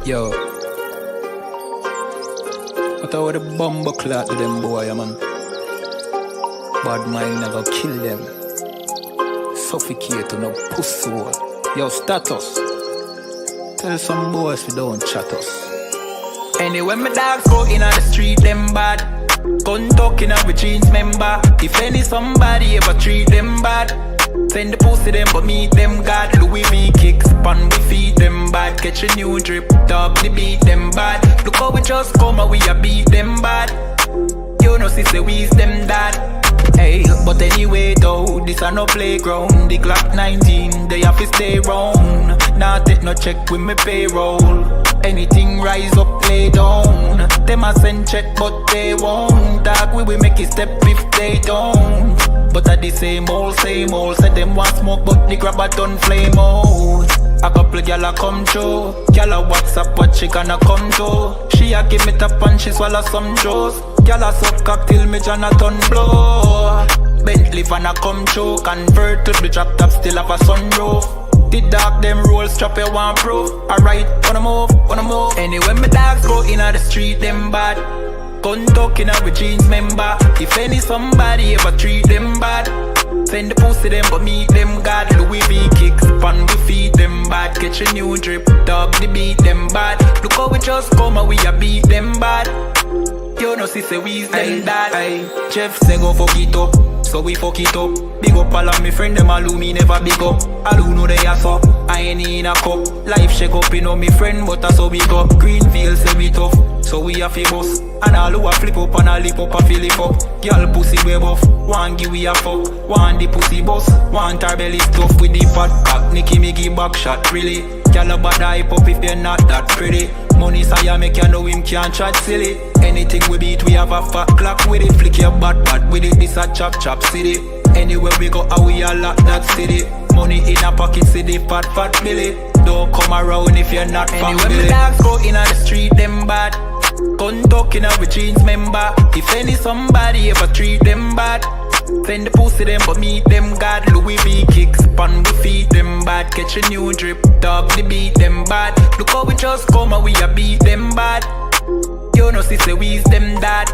Yo, what about the bumble clot to them boy, man? Bad mind never kill them. Suffocate to no pussy hole. Yo, status. Tell some boys we don't chat us. Anyway, my dogs go in on the street, them bad. Gun talking up with jeans member. If any somebody ever treat them bad, send the pussy them but meet them God. Louis V kicks, pan we feed them bad. Catch a new drip, dog the beat them bad. Look how we just come and we a beat them bad. You know sister we's them dad. Hey, but anyway though, this a no playground. The Glock 19, they have to stay round. Nah take no check with me payroll. Anything rise up, play down. Them a send check but they won't. Dog we will make it step if they don't. But at the same old, said them want smoke but the grab a done flame out. A couple gyal a come through. Gyal a WhatsApp what she gonna come to. She a give me tap and she swallow some juice. Gyal a suck cock till me Jonathan blow. Bentley van a come through. Convert to the drop top still have a sunroof. The dog them roll strap you one proof. Alright, wanna move. Anyway my dogs go in on the street them bad. Gun talking up with jeans member. If any somebody ever treat them bad, send the pussy them but meet them God. Louis V kicks, pan we feed them bad. Catch a new drip, dog the beat them bad. Look how we just come and we a beat them bad. You know sister we's them dad. Jeff say go fuck it up, so we fuck it up. Big up all of me friend them all who me never big up. All who know they are so, I ain't in a cup. Life shake up, you know me friend but I so big up. Greenville say we tough, so we a famous. And all who a flip up and a lip up a fill it up. Girl pussy way buff, one give we a fuck. One the pussy boss, one her belly stuff with the fat cock. Nicky me give back shot really. Girl a bad hype up if you're not that pretty. Money say make you know him can't chat silly. Anything we beat we have a fat clock with it. Flick your bad with it, this a chop city. Anywhere we go we a lock that city. Money in a pocket city, fat Billy. Don't come around if you're not family. Anyway my dogs go in on the street them bad. Gun talking up with jeans member. If any somebody ever treat them bad, send the pussy them but meet them God. Louis V kicks, pan we feed them bad. Catch a new drip, dog the beat them bad. Look how we just come and we a beat them bad. You know sister we's them dad.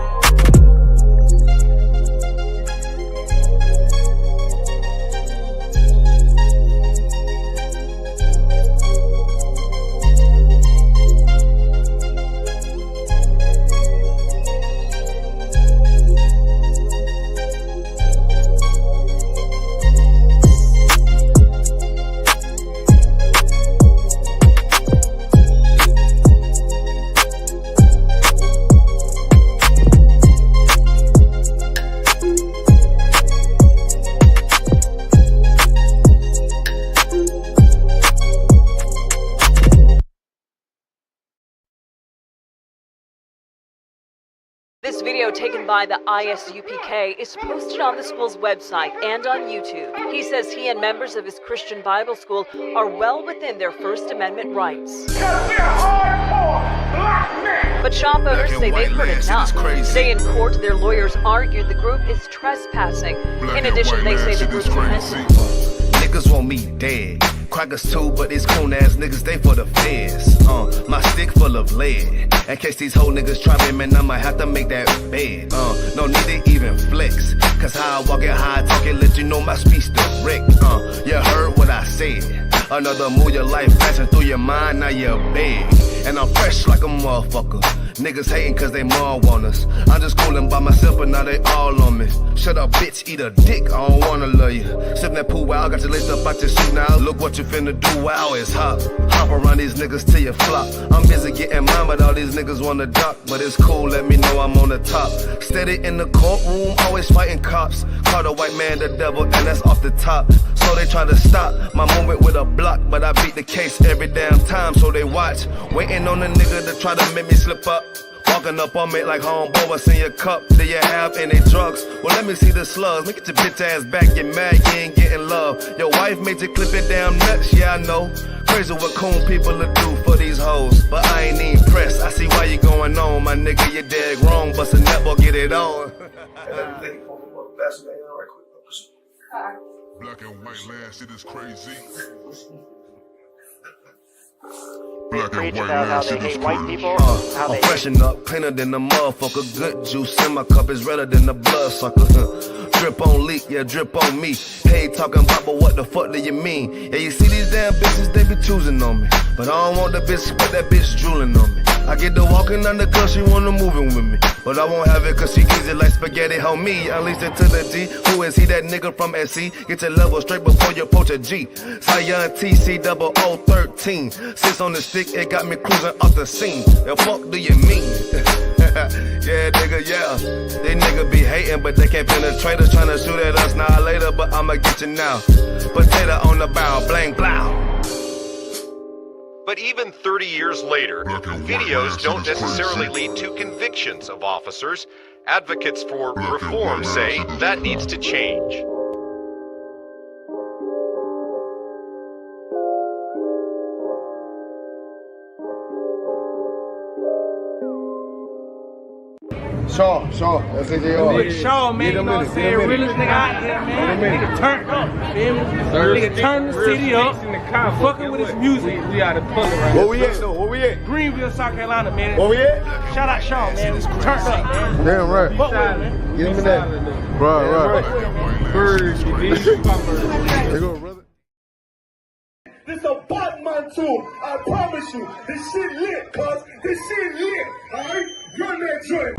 This video taken by the ISUPK is posted on the school's website and on YouTube. He says he and members of his Christian Bible school are well within their First Amendment rights. But shop owners say they've heard enough. Today in court, their lawyers argued the group is trespassing. In addition, they say the group's offensive. Niggas want me dead. Crackers too, but these coon ass niggas, they for the feds. My stick full of lead. In case these whole niggas try me, man, I might have to make that bed. No need to even flex. Cause how I walk it, how I talk it, let you know my speech direct. You heard what I said. Another move, your life passing through your mind, now you're big. And I'm fresh like a motherfucker. Niggas hating cause they more want us. I'm just coolin' by myself, but now they all on me. Shut up, bitch, eat a dick, I don't wanna love you. Sippin' that pool, wow, got you laced up out your suit now. Look what you finna do, wow, it's hot. Hop around these niggas till you flop. I'm busy getting mine, but all these niggas wanna duck. But it's cool, let me know I'm on the top. Steady in the courtroom, always fighting cops. Call the white man the devil, and that's off the top. So they try to stop my movement with a block, but I beat the case every damn time, so they watch. Waiting on a nigga to try to make me slip up. Walking up on me like homeboy, what's in your cup? Do you have any drugs? Well, let me see the slugs. Make it your bitch ass back, get mad, you ain't getting love. Your wife made you clip it damn nuts, yeah I know. Crazy what coon people will do for these hoes, but I ain't even pressed. I see why you going on, my nigga, you dead wrong. Bust a nut, boy, get it on. Black and white land, shit is crazy. preach about how they hate white people, how they I'm freshen up, cleaner than the motherfucker. Good juice in my cup is redder than the blood sucker. Drip on leak, yeah, drip on me. Hey, talking about, but what the fuck do you mean? Yeah, you see these damn bitches, they be choosing on me. But I don't want the bitch, but that bitch drooling on me. I get the walking on the girl, she wanna moving with me. But I won't have it cause she easy like spaghetti, homie. Unleash it to the G. Who is he, that nigga from SC? Get your level straight before you approach a G. Cyan TC 0013. Sits on the stick, it got me cruising off the scene. The fuck do you mean? Yeah, nigga, yeah. They nigga be hating, but they can't penetrate us. Tryna shoot at us now later, but I'ma get you now. Potato on the bow, blank, blow. But even 30 years later, videos don't necessarily lead to convictions of officers. Advocates for reform say that needs to change. Shaw, that's it. Nigga Shaw, man, you know what I'm saying? Realest nigga out here, man. Nigga turned up, feel me? Nigga turned the city up, fucking with his music. We out of color right Where we at though? Where we at? Greenville, South Carolina, man. Where we at? Shout out Shaw, man. Turned up, man. Damn right. Fuck with him, man. Get him in that. Right. Birds, you dig? There go, brother. This a Batman too. I promise you. This shit lit, cuz. This shit lit. Alright? Run that joint.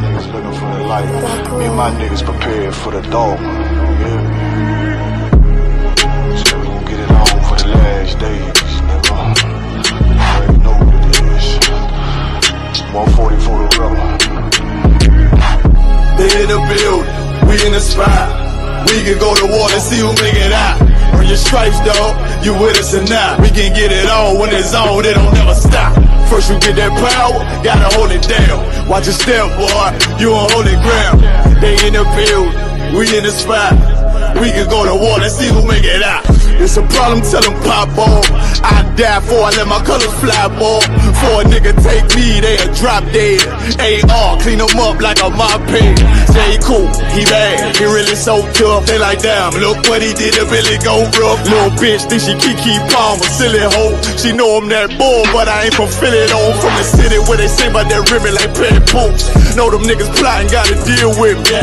Niggas looking for the light. Me and my niggas prepared for the dog. Yeah. So we gon' get it on for the last days, nigga. You already know what it is. 140 for the rebel. They in the building. We in the spot. We can go to war and see who make it out. Earn your stripes, dog. You with us or not? We can get it on when it's on. It don't never stop. First you get that power, gotta hold it down. Watch your step, boy. You on holy ground. They in the building. We in the spot. We can go to war and see who make it out. It's a problem, tell them pop on. I die for I let my colors fly, boy. For a nigga take me, they'll drop dead. AR, clean them up like a mop pig. Say he cool, he bad, he really so tough. They like, damn, look what he did, it really go rough. Little bitch think she Kiki Palmer, silly hoe. She know I'm that bull, but I ain't from Philly though. From the city where they say about that ribbon like Petty Poops. Know them niggas plotting, gotta deal with me.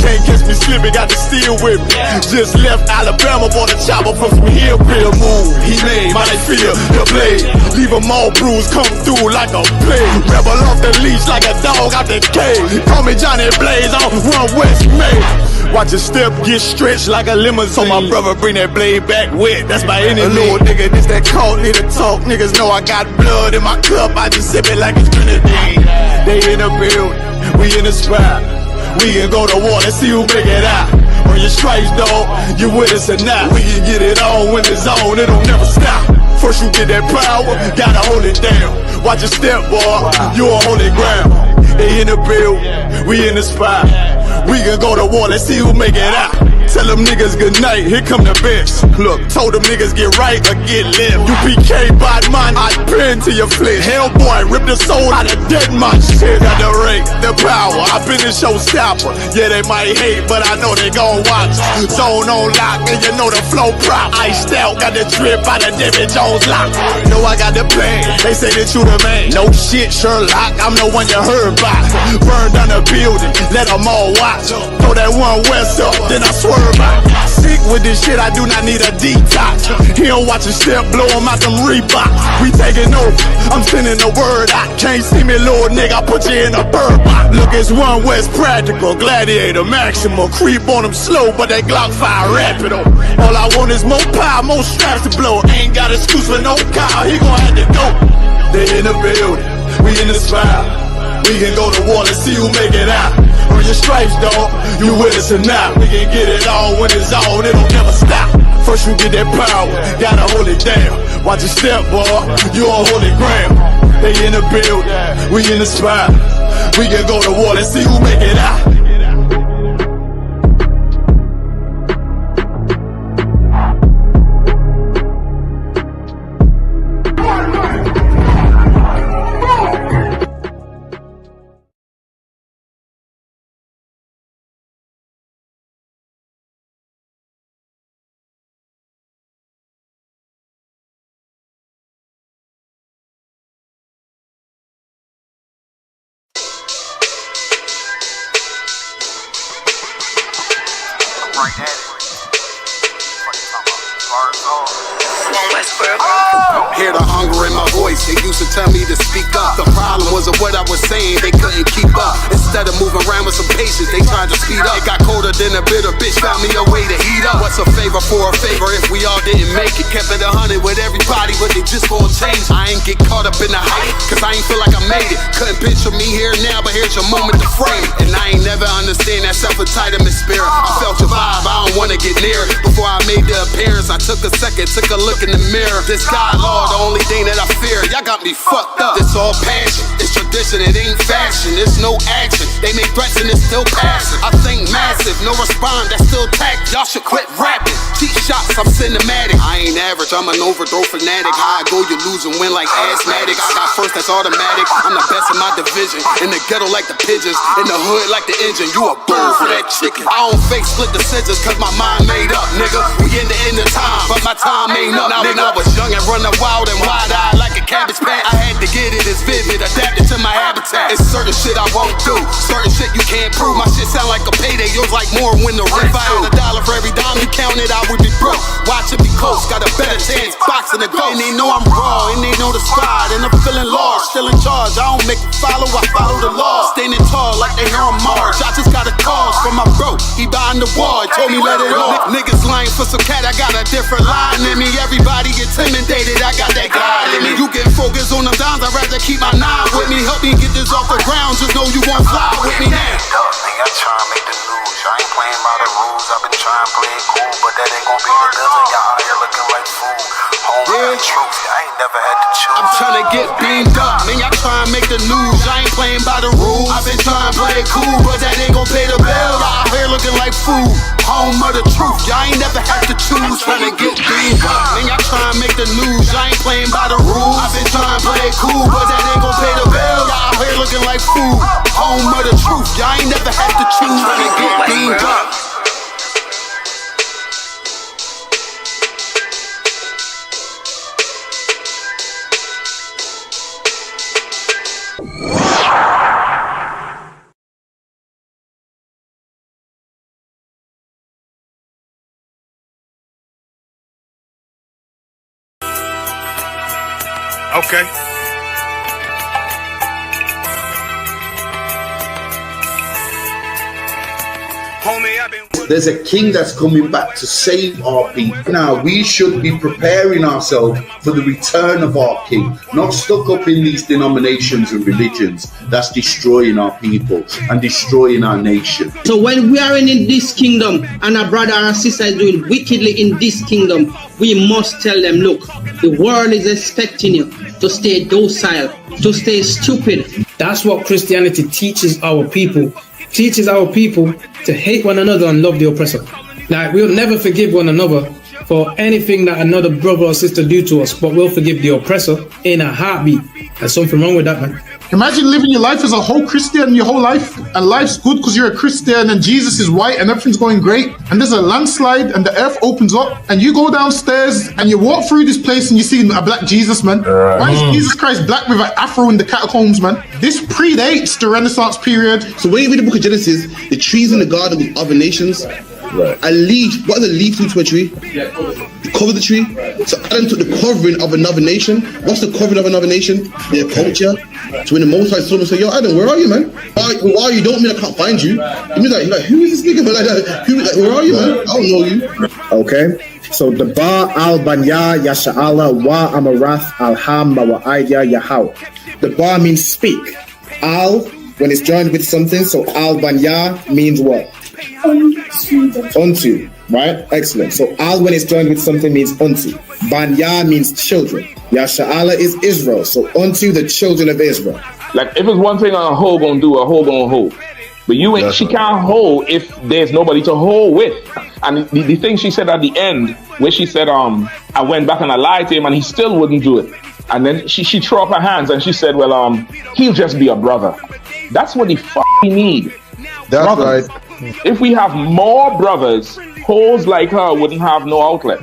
Can't catch me slipping, got to steal with me. Just left Alabama, bought a chopper from some hillbilly move. He made my feel the blade. Leave them all bruised, come through like a plague. Rebel off the leash like a dog out the cage. Call me Johnny Blaze, I'm one West May. Watch your step get stretched like a limousine. So my brother bring that blade back wet, that's by any means. Little nigga, this that cold, need to talk. Niggas know I got blood in my cup, I just sip it like it's grenadine. They in the building, we in the spot. We can go to war, let's see who make it out. Earn your stripes, dog, you with us or not. We can get it on when it's on, it don't never stop. First you get that power, gotta hold it down. Watch your step, boy, you on holy ground. They in the building, we in the spot. We can go to war, let's see who make it out. Tell them niggas good night, here come the best. Look, told them niggas get right or get left. UPK, bad man, I pin to your flesh. Hellboy, rip the soul out of dead man shit. Got the rate, the power, I been the showstopper. Yeah, they might hate, but I know they gon' watch. Zone on lock, and you know the flow prop. Iced out, got the drip out of David Jones lock. Know I got the plan, they say that you the man. No shit, Sherlock, I'm the one you heard about. Burn down the building, let them all watch. Throw that one west up, then I swerve out. Sick with this shit, I do not need a detox. He don't watch a step, blow him out them Reeboks. We taking over, I'm sending the word out. Can't see me, little nigga, I put you in a bird box. Look, it's one West practical, gladiator, maximal. Creep on them slow, but they Glock 5 rapido. All I want is more power, more straps to blow. Ain't got excuse for no car, he gon' have to go. They in the building, we in the spot. We can go to war and see who make it out. Earn your stripes, dog, you with us or not. We can get it on when it's on, it don't never stop. First you get that power, gotta hold it down. Watch your step, boy, you on holy ground. They in the building, we in the spot. We can go to war and see who make it out. right at it. Hear the hunger in my voice, they used to tell me to speak up. The problem wasn't what I was saying, they couldn't keep up. Instead of moving around with some patience, they tried to speed up. It got colder than a bitter bitch, found me a way to heat up. What's a favor for a favor if we all didn't make it? Kept it 100 with everybody, but they just gon' change. I ain't get caught up in the hype, cause I ain't feel like I made it. Couldn't picture me here now, but here's your moment to frame it. And I ain't never understand that self-entitlement spirit. I felt your vibe, I don't wanna get near it. Before I made the appearance, I took a second, took a look in the mirror. This God, Lord, the only thing that I fear. Y'all got me fucked up. It's all passion, it's tradition, it ain't fashion. It's no action, they make threats and it's still passing. I think massive, no respond, that's still tact. Y'all should quit rapping. Cheap shots, I'm cinematic. I ain't average, I'm an overthrow fanatic. How I go, you lose and win like asthmatic. I got first, that's automatic. I'm the best in my division. In the ghetto like the pigeons, in the hood like the engine. You a bird for that chicken. I don't fake split decisions cause my mind made up, nigga. We in the end of time, but my time ain't up. Now when I was young and running wild and wide-eyed like a cabbage patch, I had to get it as vivid, adapted to my habitat. It's certain shit I won't do, certain shit you can't prove. My shit sound like a payday, yours like more when the rent. If I had $1 for every dime you counted, I would be broke. Watch it be close, got a better chance boxing the ghost. And they know I'm raw, and they know the squad, and I'm feeling large, still in charge. I don't make a follow, I follow the law. Standing tall like they hear on March. I just got a call from my bro, he behind the wall, told me let it off. Niggas lying for some cat, I got a different line in me. Everybody intimidated, I got that God in me. You get focused on them dimes, I'd rather keep my nine with me. Help me get this off the ground, just know you won't fly with me now. I try to make the news. I ain't playing by the rules. I've been trying to play it cool, but that ain't gonna be the goods. And y'all out here looking like fool. Home the truth. I ain't never had to choose. I'm trying to get beamed up, man. Y'all trying to make the news. I ain't playing by the rules. I've been trying to play it cool, but that ain't gonna pay the bill. Y'all out here looking like fool. Home of the truth. Y'all ain't never had to choose. Trying to get beamed up, man. Y'all trying to make the news. I ain't playing by the rules. I've been trying to play it cool, but that ain't gonna pay the bill. Y'all out here looking like fool. Home of the truth. Y'all ain't never had to choose. Trying to get beamed up. Okay. There's a king that's coming back to save our people. Now we should be preparing ourselves for the return of our king, not stuck up in these denominations and religions that's destroying our people and destroying our nation. So when we are in this kingdom and our brother and sister is doing wickedly in this kingdom, we must tell them, look, the world is expecting you to stay docile, to stay stupid. That's what Christianity teaches our people. Teaches our people to hate one another and love the oppressor. Like, we'll never forgive one another for anything that another brother or sister do to us, but we'll forgive the oppressor in a heartbeat. There's something wrong with that, man. Imagine living your life as a whole Christian your whole life, and life's good because you're a Christian and Jesus is white and everything's going great, and there's a landslide and the earth opens up and you go downstairs and you walk through this place and you see a black Jesus, man. Why is Jesus Christ black with an afro in the catacombs, man? This predates the Renaissance period. So when you read the book of Genesis, the trees in the garden with other nations, a leaf, what is a leaf to a tree? Cover the tree. So Adam took the covering of another nation. What's the covering of another nation? Their culture. So when the Most High saw him, say, yo, Adam, where are you, man? Where are you? Don't mean I can't find you. He means like, who is this nigga? Like that. Where are you, man? I don't know you. Okay. So the Ba al Banya Yasha'ala Wa Amarath Al Ham Wa Aidya Yahaw. The Ba means speak. Al, when it's joined with something, so Al Banya means what? Unto, right? Excellent. So al when it's joined with something means unto. Banya means children. Yasha'ala is Israel. So unto the children of Israel. Like if it's one thing a hoe gonna do, a hoe gonna hold. But you ain't, she can't hold if there's nobody to hold with. And the thing she said at the end, where she said, I went back and I lied to him and he still wouldn't do it. And then she threw up her hands and she said, well, he'll just be a brother. That's what he fucking need. That's brothers. Right. If we have more brothers, hoes like her wouldn't have no outlet.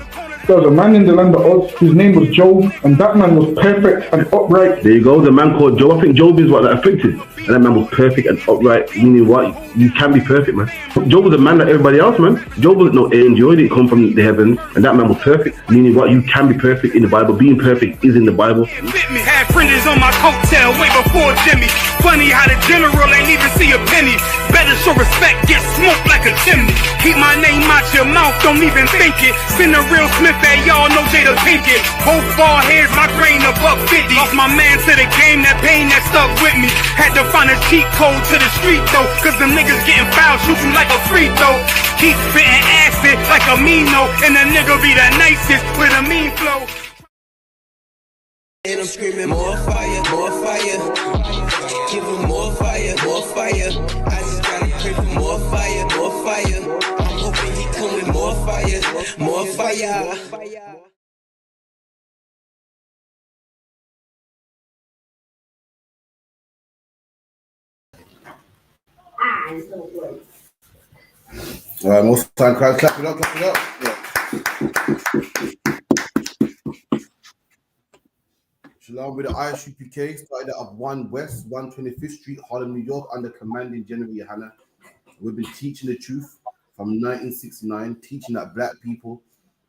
There was a man in the land of Oz, his name was Job, and that man was perfect and upright. There you go, the man called Job. I think Job is what that afflicted. And that man was perfect and upright, meaning what? You can be perfect, man. Job was a man like everybody else, man. Job wasn't no angel, he didn't come from the heavens, and that man was perfect, meaning what? You can be perfect in the Bible. Being perfect is in the Bible. Had fringes on my coattail way before Jimmy. Funny how the general ain't even see a penny. Better show respect, get smoked like a chimney. Keep my name out your mouth, don't even think it. Send a real Smith at y'all, know Jada Pinkett. Both ball heads, my grain above 50. Lost my man to the game, that pain that stuck with me. Had to find a cheat code to the street though, cause them niggas getting fouled, shoot you like a free throw. Keep spitting acid like a Mino, and the nigga be the nicest with a mean flow. And I'm screaming more fire, more fire. Give him more fire, more fire. I just gotta pray for more fire, more fire. I'm hoping he come with more fire, more fire. All right, most time crowd, clap it up, clap it up. Shalom with the ISUPK, started at 1 West, 125th Street, Harlem, New York, under commanding General Yohana. We've been teaching the truth from 1969, teaching that black people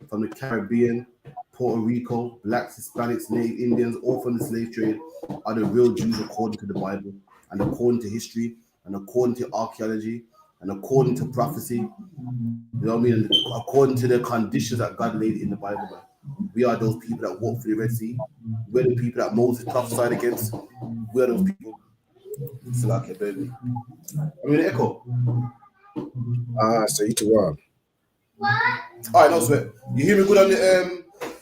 from the Caribbean, Puerto Rico, blacks, Hispanics, Native Indians, all from the slave trade, are the real Jews according to the Bible, and according to history, and according to archaeology, and according to prophecy, you know what I mean? And according to the conditions that God laid in the Bible, man. We are those people that walk through the Red Sea. We're the people that Moses prophesied against. We are those people. It's like a baby. I'm in the echo. So you too wild. All right, no sweat. You hear me good on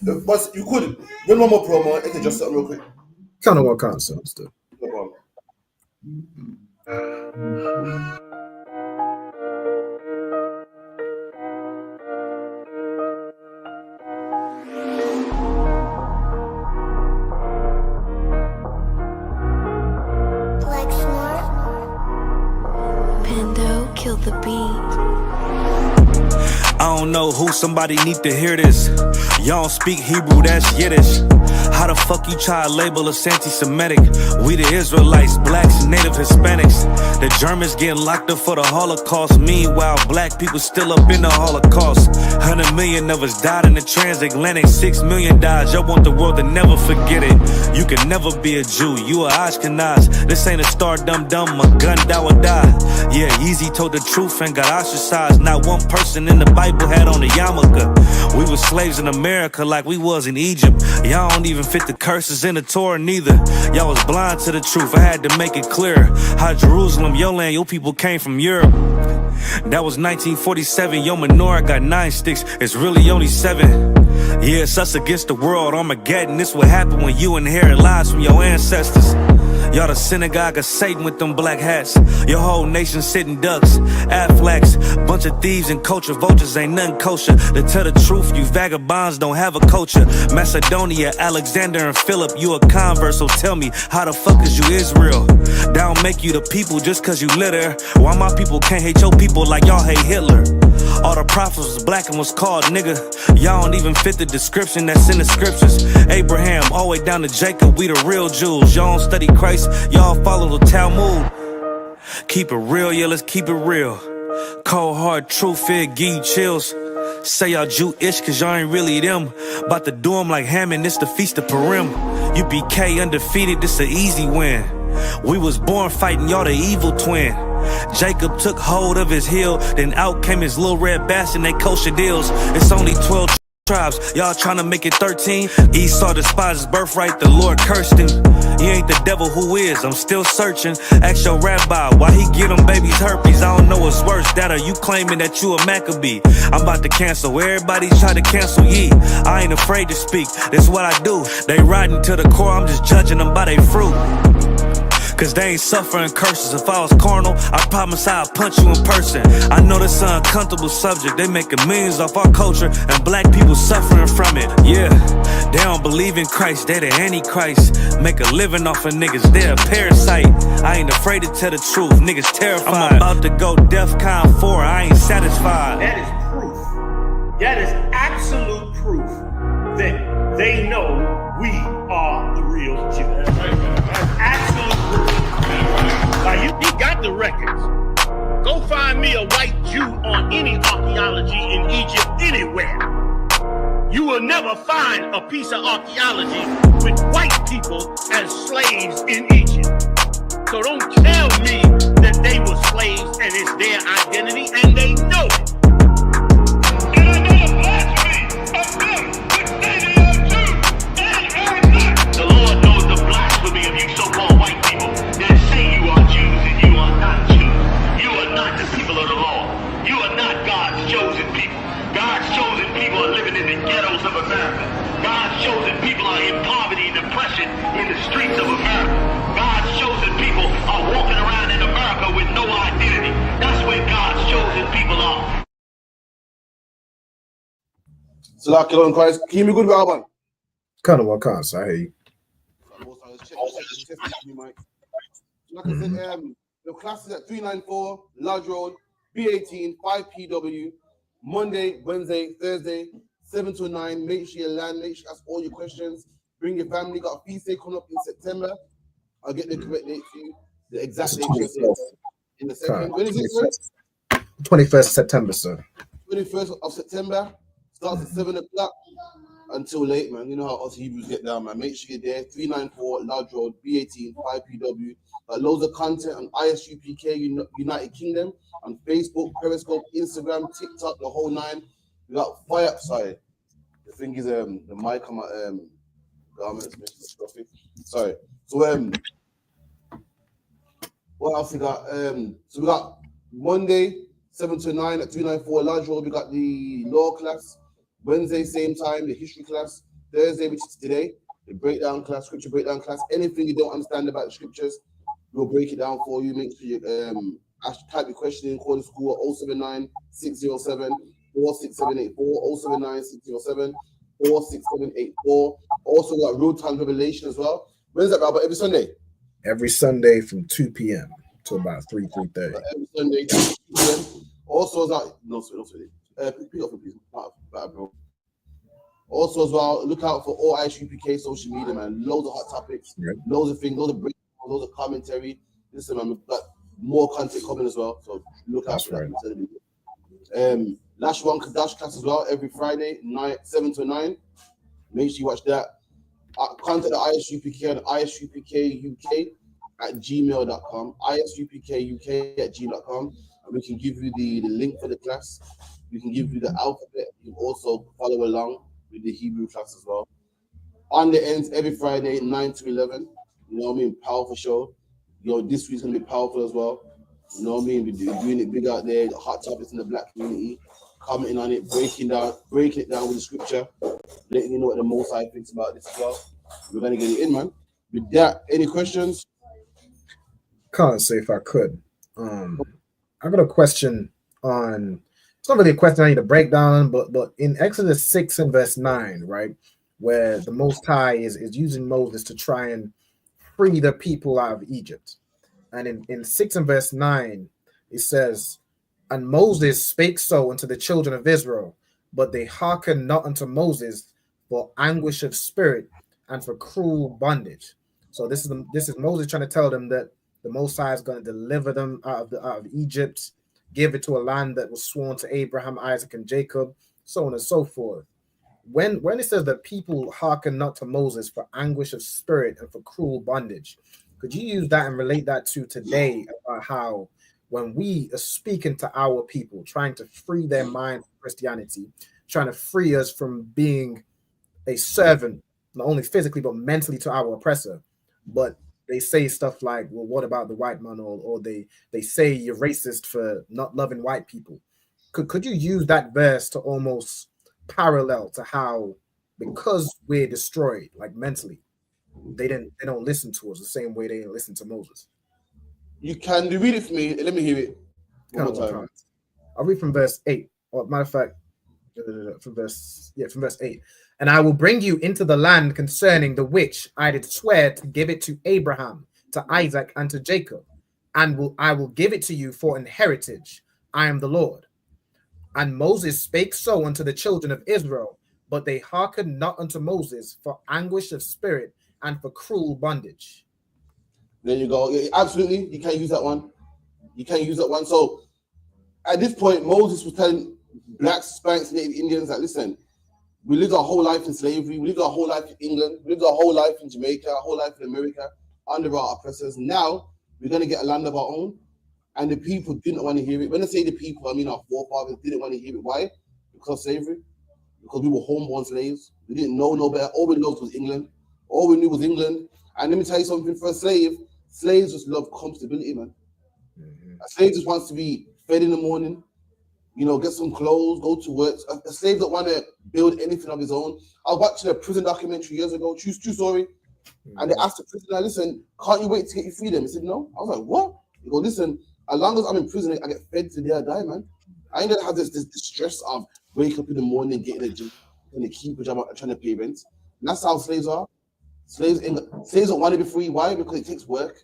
the but you could run one more promo. I can just something real quick. Kind of what kind of stuff still. No problem. Kill the beat. I don't know who, somebody need to hear this. Y'all don't speak Hebrew, that's Yiddish. How the fuck you try to label us anti-Semitic? We the Israelites, blacks and native Hispanics. The Germans getting locked up for the Holocaust. Meanwhile, black people still up in the Holocaust. 100 million of us died in the transatlantic. 6 million died, y'all want the world to never forget it. You can never be a Jew, you a Ashkenaz. This ain't a star dum-dum, a gun that would die. Yeah, Yeezy told the truth and got ostracized. Not one person in the Bible had on a yarmulke. We were slaves in America like we was in Egypt. Y'all don't even fit the curses in the Torah neither. Y'all was blind to the truth, I had to make it clear. How Jerusalem, your land, your people came from Europe. That was 1947, your menorah got 9 sticks, it's really only 7. Yeah, it's us against the world, Armageddon. This what happened when you inherit lies from your ancestors. Y'all the synagogue of Satan with them black hats. Your whole nation sitting ducks, Aflacs. Bunch of thieves and culture vultures, ain't nothing kosher. To tell the truth, you vagabonds don't have a culture. Macedonia, Alexander and Philip, you a convert, so tell me, how the fuck is you Israel? That don't make you the people just cause you live there. Why my people can't hate your people like y'all hate Hitler? All the prophets was black and was called nigga. Y'all don't even fit the description that's in the scriptures. Abraham, all the way down to Jacob, we the real Jews. Y'all don't study Christ, y'all follow the Talmud. Keep it real, yeah, let's keep it real. Cold hard truth, it give you chills. Say y'all Jewish cause y'all ain't really them. About to do them like Hammond, this the Feast of Purim. UPK undefeated, this an easy win. We was born fighting, y'all the evil twin. Jacob took hold of his heel, then out came his little red bastard, they kosher deals. It's only 12 tribes, y'all tryna make it 13. Esau despised his birthright, the Lord cursed him. He ain't the devil, who is? I'm still searching. Ask your rabbi why he get them babies herpes. I don't know what's worse, that or you claiming that you a Maccabee. I'm about to cancel, everybody try to cancel ye. I ain't afraid to speak, that's what I do. They riding to the core, I'm just judging them by their fruit. Cause they ain't suffering curses. If I was carnal, I promise I'd punch you in person. I know this an uncomfortable subject. They making millions off our culture and black people suffering from it. Yeah, they don't believe in Christ, they the Antichrist. Make a living off of niggas, they a parasite. I ain't afraid to tell the truth, niggas terrified. I'm about to go DEFCON 4, I ain't satisfied. That is proof. That is absolute proof that they know we are the real Jews. Absolute proof. Now you got the records. Go find me a white Jew on any archaeology in Egypt anywhere. You will never find a piece of archaeology with white people as slaves in Egypt. So don't tell me that they were slaves and it's their identity, and they know it. And another blasphemy of them, which say they are Jews and are not. The Lord knows the blasphemy of you so-called white people that say you are Jews and you are not Jews. You are not the people of the law. You are not God's chosen people. God's chosen people are living in the ghettos of America. God's chosen people are in poverty and depression in the streets of America. God's chosen people are walking around in America with no identity. That's where God's chosen people are. So like Lord Christ, keep me good with Alban. Kind of what can't say. I hear you. Like I said, the class is at 394 Lodge Road, B18, 5PW, Monday, Wednesday, Thursday, 7 to 9. Make sure you land, make sure you ask all your questions. Bring your family. Got a feast day coming up in September. I'll get the correct date for you. The exact date in the second. When is it, sir? 21st September, sir. 21st of September. Starts at 7 o'clock until late, man. You know how us Hebrews get down, man. Make sure you're there. 394 Lodge Road, B18, 5PW. Loads of content on ISUPK United Kingdom, on Facebook, Periscope, Instagram, TikTok, the whole nine. We got fire. Sorry, the thing is, the mic on my garments. Sorry. So what else we got? So we got Monday 7 to 9 at 394 Lodge Road. We got the law class. Wednesday same time, the history class. Thursday, which is today, the breakdown class, scripture breakdown class. Anything you don't understand about the scriptures, we'll break it down for you. Make sure you type your question in, call the school at 079 607 46784, 079 607 46784. Also got real time revelation as well. When's that, Robert? Every Sunday? Every Sunday from 2 p.m. to about 3:30. Every Sunday, 2 p.m. Also, as well, no, sorry. Pick up, please. Bro. Also, as well, look out for all ISUPK social media, man. Loads of hot topics, loads of things, loads of breakdowns, loads of commentary. Listen, man, we've got more content coming as well, so look out for that. Lash One Dash class as well every Friday, 7 to 9. Make sure you watch that. Contact the ISUPK on isupkuk@gmail.com, isupkuk@gmail.com, and we can give you the link for the class. We can give you the alphabet. You can also follow along with the Hebrew class as well. On the ends every Friday, 9 to 11. You know what I mean? Powerful show. This week's gonna be powerful as well. You know what I mean? We're doing it big out there. The hot topics in the black community, commenting on it, breaking it down with the scripture, letting you know what the Most High thinks about this as well. We're gonna get it in, man. With that, any questions? Can't say if I could. I got a question on. It's not really a question I need to break down, but in Exodus 6 and verse 9, right, where the Most High is using Moses to try and free the people out of Egypt. And in 6 and verse 9, it says, "And Moses spake so unto the children of Israel, but they hearkened not unto Moses for anguish of spirit and for cruel bondage." So this is Moses trying to tell them that the Most High is going to deliver them out of Egypt, give it to a land that was sworn to Abraham, Isaac, and Jacob, so on and so forth. When it says that people hearken not to Moses for anguish of spirit and for cruel bondage, could you use that and relate that to today about how when we are speaking to our people, trying to free their mind from Christianity, trying to free us from being a servant, not only physically but mentally to our oppressor, but they say stuff like, well, what about the white man? Or they say you're racist for not loving white people. Could you use that verse to almost parallel to how, because we're destroyed, like mentally, they don't listen to us the same way they didn't listen to Moses? You can read it for me. Let me hear it one more time. I'll read from verse 8. Or matter of fact, from verse 8. "And I will bring you into the land concerning the which I did swear to give it to Abraham, to Isaac, and to Jacob, and I will give it to you for an heritage. I am the Lord. And Moses spake so unto the children of Israel, but they hearkened not unto Moses for anguish of spirit and for cruel bondage. There you go. Yeah, absolutely. You can't use that one. You can't use that one. So at this point, Moses was telling blacks, Hispanics, Native Indians that, listen, we lived our whole life in slavery. We lived our whole life in England. We lived our whole life in Jamaica, our whole life in America, under our oppressors. Now we're going to get a land of our own. And the people didn't want to hear it. When I say the people, I mean our forefathers didn't want to hear it. Why? Because of slavery. Because we were homeborn slaves. We didn't know no better. All we loved was England. All we knew was England. And let me tell you something, for a slave, slaves just love comfortability, man. A slave just wants to be fed in the morning, you know, get some clothes, go to work. A slave don't want to build anything of his own. I was watching a prison documentary years ago, true story. And they asked the prisoner, listen, can't you wait to get your freedom? He said, no. I was like, what? He goes, listen, as long as I'm in prison, I get fed till the day I die, man. I ain't gonna have this stress of wake up in the morning, getting a job, and a key pajama, trying to pay rent. And that's how slaves are. Slaves don't want to be free. Why? Because it takes work,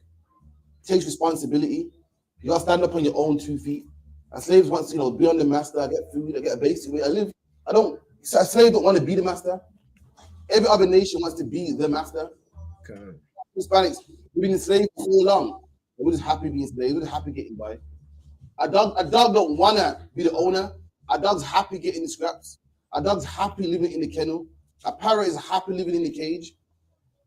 it takes responsibility. You gotta stand up on your own 2 feet. And slaves want to, you know, be on the master, I get food, I get a basic way I live. A slave don't want to be the master. Every other nation wants to be the master. Okay. Hispanics, we've been enslaved for so long. We're just happy being slaves. We're just happy getting by. A dog don't wanna be the owner. A dog's happy getting the scraps. A dog's happy living in the kennel. A parrot is happy living in the cage.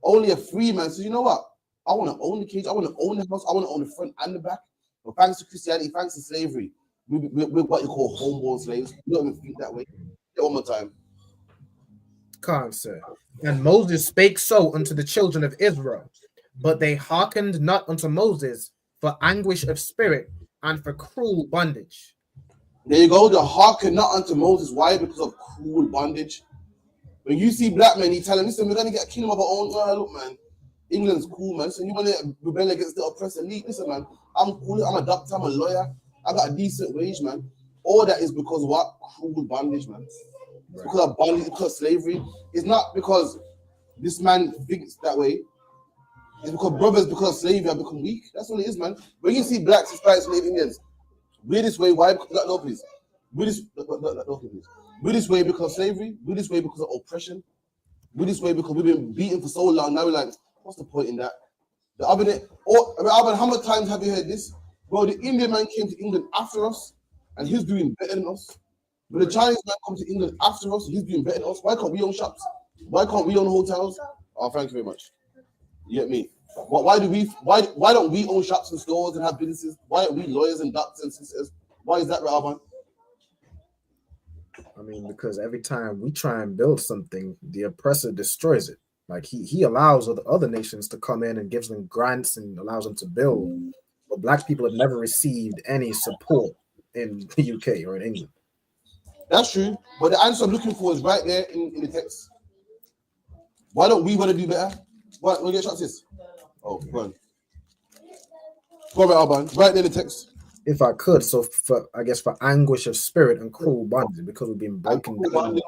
Only a free man says, you know what? I want to own the cage. I want to own the house. I want to own the front and the back. But thanks to Christianity, thanks to slavery, we're what you call homeborn slaves. We don't even think that way. One more time. Sir. And Moses spake so unto the children of Israel, but they hearkened not unto Moses for anguish of spirit and for cruel bondage. There you go. They hearken not unto Moses. Why? Because of cruel bondage. When you see black men, you tell them, listen, we're going to get a kingdom of our own. Oh, look, man, England's cool, man. So you want to rebel against the oppressed elite? Listen, man, I'm cool. I'm a doctor. I'm a lawyer. I got a decent wage, man. All that is because of what? Cruel bondage, man. It's because of bondage, because of slavery. It's not because this man thinks that way. It's because brothers, because of slavery, have become weak. That's what it is, man. When you see blacks, Hispanics, Native Indians, we're this way. Why? No, please. We're this way because of slavery. We're this way because of oppression. We're this way because we've been beaten for so long. Now we're like, what's the point in that? The other day, how many times have you heard this? Bro, the Indian man came to England after us, and he's doing better than us. But the Chinese man comes to England after us, and he's doing better than us. Why can't we own shops? Why can't we own hotels? Oh, thank you very much. You get me? Why don't we own shops and stores and have businesses? Why aren't we lawyers and doctors and sisters? Why is that, Rahman? I mean, because every time we try and build something, the oppressor destroys it. Like he allows other nations to come in and gives them grants and allows them to build. But black people have never received any support in the UK or in England. That's true. But the answer I'm looking for is right there in the text. Why don't we want to do better? What get shots this? Oh, go on. Go on, Alban. Right there in the text. If I could, so for anguish of spirit and cruel bondage, because we've been broken down.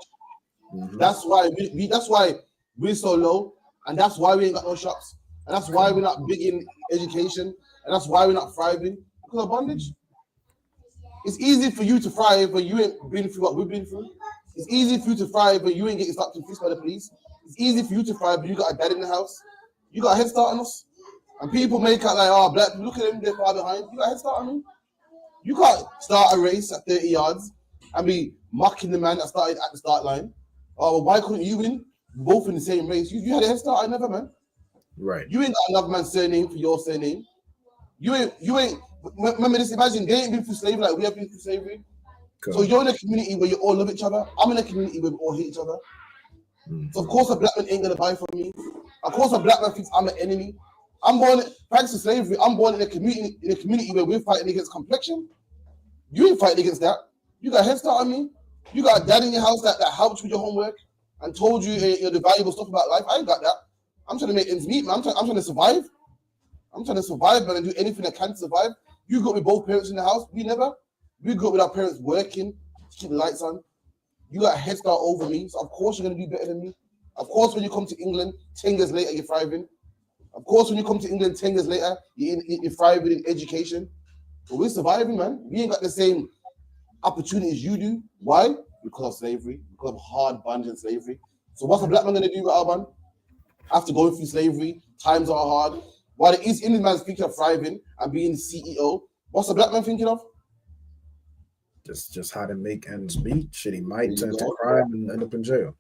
Mm-hmm. That's why we're so low, and that's why we ain't got no shops, and that's why we're not big in education, and that's why we're not thriving, because of bondage. It's easy for you to thrive, but you ain't been through what we've been through. It's easy for you to thrive, but you ain't getting stopped and fixed by the police. It's easy for you to thrive, but you got a dad in the house. You got a head start on us. And people make out like, oh, black people, look at them, they're far behind. You got a head start on me. You can't start a race at 30 yards and be mocking the man that started at the start line. Oh, well, why couldn't you win? Both in the same race. You had a head start, I never, man. Right. You ain't got another man's surname for your surname. You ain't, remember this, imagine they ain't been through slavery like we have been through slavery. Cool. So you're in a community where you all love each other. I'm in a community where we all hate each other. So of course a black man ain't gonna buy from me. Of course a black man thinks I'm an enemy. I'm born, thanks to slavery, I'm born in a community where we're fighting against complexion. You ain't fighting against that. You got a head start on me. You got a dad in your house that helped with your homework and told you the valuable stuff about life. I ain't got that. I'm trying to make ends meet, man. I'm trying to survive. I'm trying to survive, man, and do anything I can to survive. You grew up with both parents in the house. We never. We grew up with our parents working to keep the lights on. You got a head start over me, so of course you're going to do better than me. Of course, when you come to England, 10 years later, you're thriving. Of course, when you come to England 10 years later, you're thriving in education. But we're surviving, man. We ain't got the same opportunities you do. Why? because of slavery, because of hard bondage and slavery. So what's a black man going to do with Alban? After going through slavery, times are hard. While the East Indian man is thinking of thriving and being CEO, what's a black man thinking of? Just how to make ends meet. Shit, he might turn to crime and end up in jail.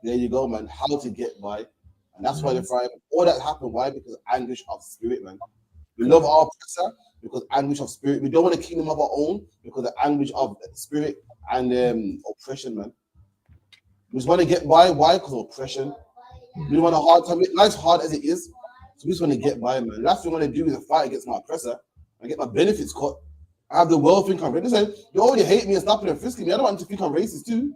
There you go, man. How to get by. And that's why they're thriving. All that happened. Why? Because of anguish of spirit, man. We love our oppressor because anguish of spirit. We don't want a kingdom of our own because of anguish of spirit and oppression, man. We just want to get by. Why? Because of oppression. We don't want a hard time. Life's hard as it is. So we just want to get by, man. Last thing I want to do is a fight against my oppressor and get my benefits cut. I have the world think I'm racist. Listen, you already hate me and stopping and frisking me. I don't want them to think I'm racist too.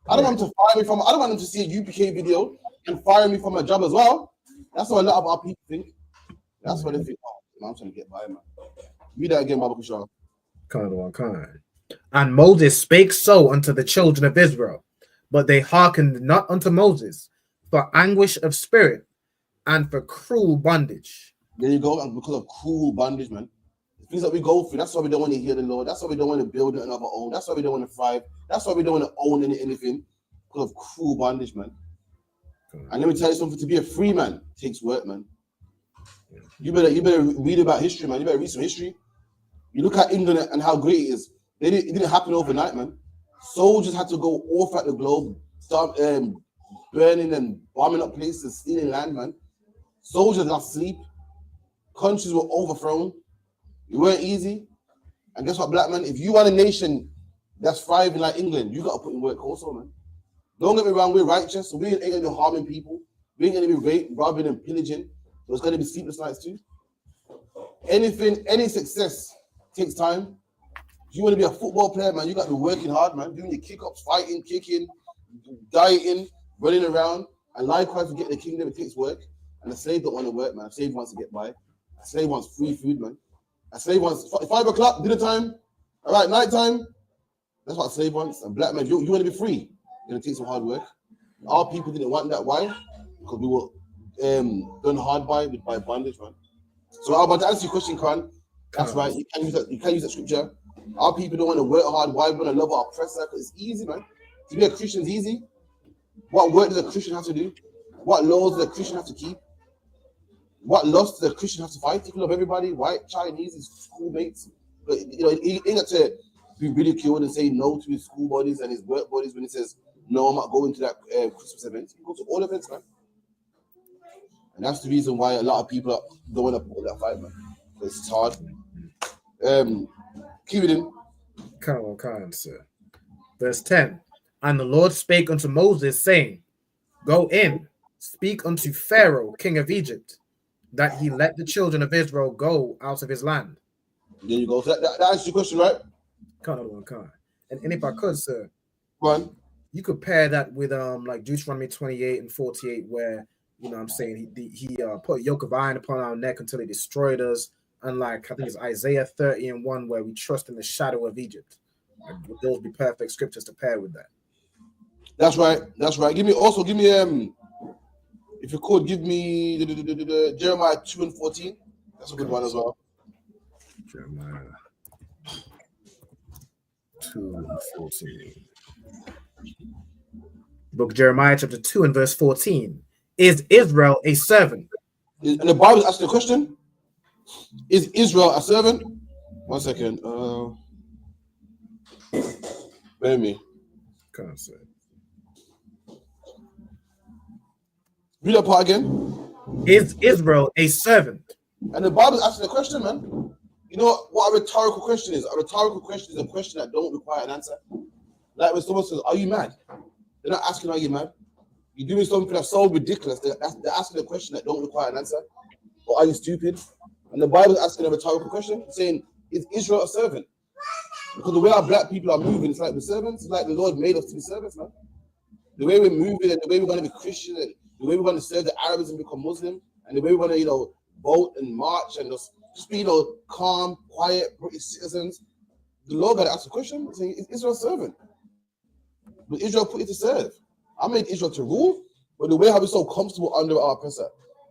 I don't want them to fire me from. I don't want them to see a UPK video and fire me from my job as well. That's what a lot of our people think. That's what they think. Oh, I'm trying to get by, man. Read that again, Baba Kushal. Kind. And Moses spake so unto the children of Israel, but they hearkened not unto Moses for anguish of spirit and for cruel bondage. There you go, and because of cruel bondage, man. The things that we go through, that's why we don't want to hear the Lord. That's why we don't want to build it on our own. That's why we don't want to thrive. That's why we don't want to own anything because of cruel bondage, man. And let me tell you something, to be a free man takes work, man. You better read about history, man. You better read some history. You look at England and how great it is. It didn't happen overnight, man. Soldiers had to go all throughout the globe, start burning and bombing up places, stealing land, man. Soldiers lost sleep. Countries were overthrown. It weren't easy. And guess what, black man? If you want a nation that's thriving like England, you got to put in work also, man. Don't get me wrong, we're righteous, so we ain't going to be harming people. We ain't going to be raping, robbing, and pillaging. There's going to be sleepless nights too. Any success takes time. If you want to be a football player, man, you got to be working hard, man. Doing your kick-ups, fighting, kicking, dieting, running around. And likewise, to get the kingdom, it takes work. And the slave don't want to work, man. A slave wants to get by. A slave wants free food, man. A slave wants 5 o'clock, dinner time. All right, night time. That's what a slave wants. And black man, you want to be free. It's going to take some hard work. Our people didn't want that. Why? Because we were done hard by bondage, man. So I'm about to answer your question, Khan. That's right. You can use that scripture. Our people don't want to work hard. Why? We want to love our oppressor because it's easy, man. To be a Christian is easy. What work does a Christian have to do? What laws does a Christian have to keep? What lust does a Christian have to fight? To love everybody, white, Chinese, his schoolmates. But he ain't got to be ridiculed and say no to his school buddies and his work buddies when he says, no, I'm not going to that Christmas event. You go to all events, man. And that's the reason why a lot of people don't want to put that fight, man. Because it's hard. Keep it in. Come on, sir. Verse 10. And the Lord spake unto Moses, saying, Go in, speak unto Pharaoh, king of Egypt, that he let the children of Israel go out of his land. There you go. So that answers your question, right? Come on. And if I could, sir, go on. You could pair that with like Deuteronomy 28 and 48, where I'm saying he put a yoke of iron upon our neck until he destroyed us. Unlike I think it's Isaiah 30 and 1, where we trust in the shadow of Egypt. Like, would those be perfect scriptures to pair with that? That's right. Give me if you could give me Jeremiah 2 and 14. That's a good one as well. Jeremiah 2 and 14. Book Jeremiah chapter 2 and verse 14. Is Israel a servant? And the Bible asks the question, is Israel a servant? 1 second. Bear me. Concept. Read that part again. Is Israel a servant? And the Bible asking the question, man. You know what a rhetorical question is? A rhetorical question is a question that don't require an answer. Like when someone says, are you mad? They're not asking, are you mad? You're doing something that's so ridiculous. They're asking a question that don't require an answer. Or are you stupid? And the Bible is asking a rhetorical question, saying, is Israel a servant? Because the way our black people are moving, it's like we're servants. It's like the Lord made us to be servants, man. The way we're moving and the way we're going to be Christian and the way we're going to serve the Arabs and become Muslim and the way we're going to, vote and march and just be, calm, quiet British citizens. The Lord got to ask the question, saying, is Israel a servant? But Israel put it to serve. I made Israel to rule, but the way how we're so comfortable under our oppressor,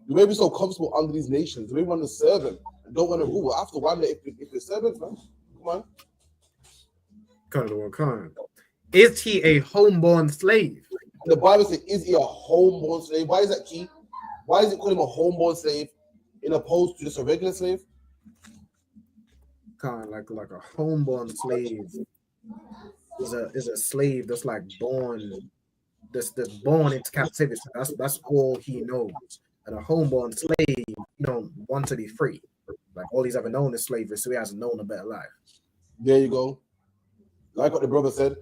the way we're so comfortable under these nations, the way we want to serve them and don't want to rule. After one day, if we're servants, man, come on. Kind. Is he a homeborn slave? The Bible says, is he a homeborn slave? Why is that key? Why is it called him a homeborn slave in opposed to just a regular slave? Kind of like a homeborn slave is a slave that's like born that's born into captivity. That's all he knows. And a homeborn slave, you don't want to be free. Like all he's ever known is slavery, so he hasn't known a better life. There you go. Like what the brother said,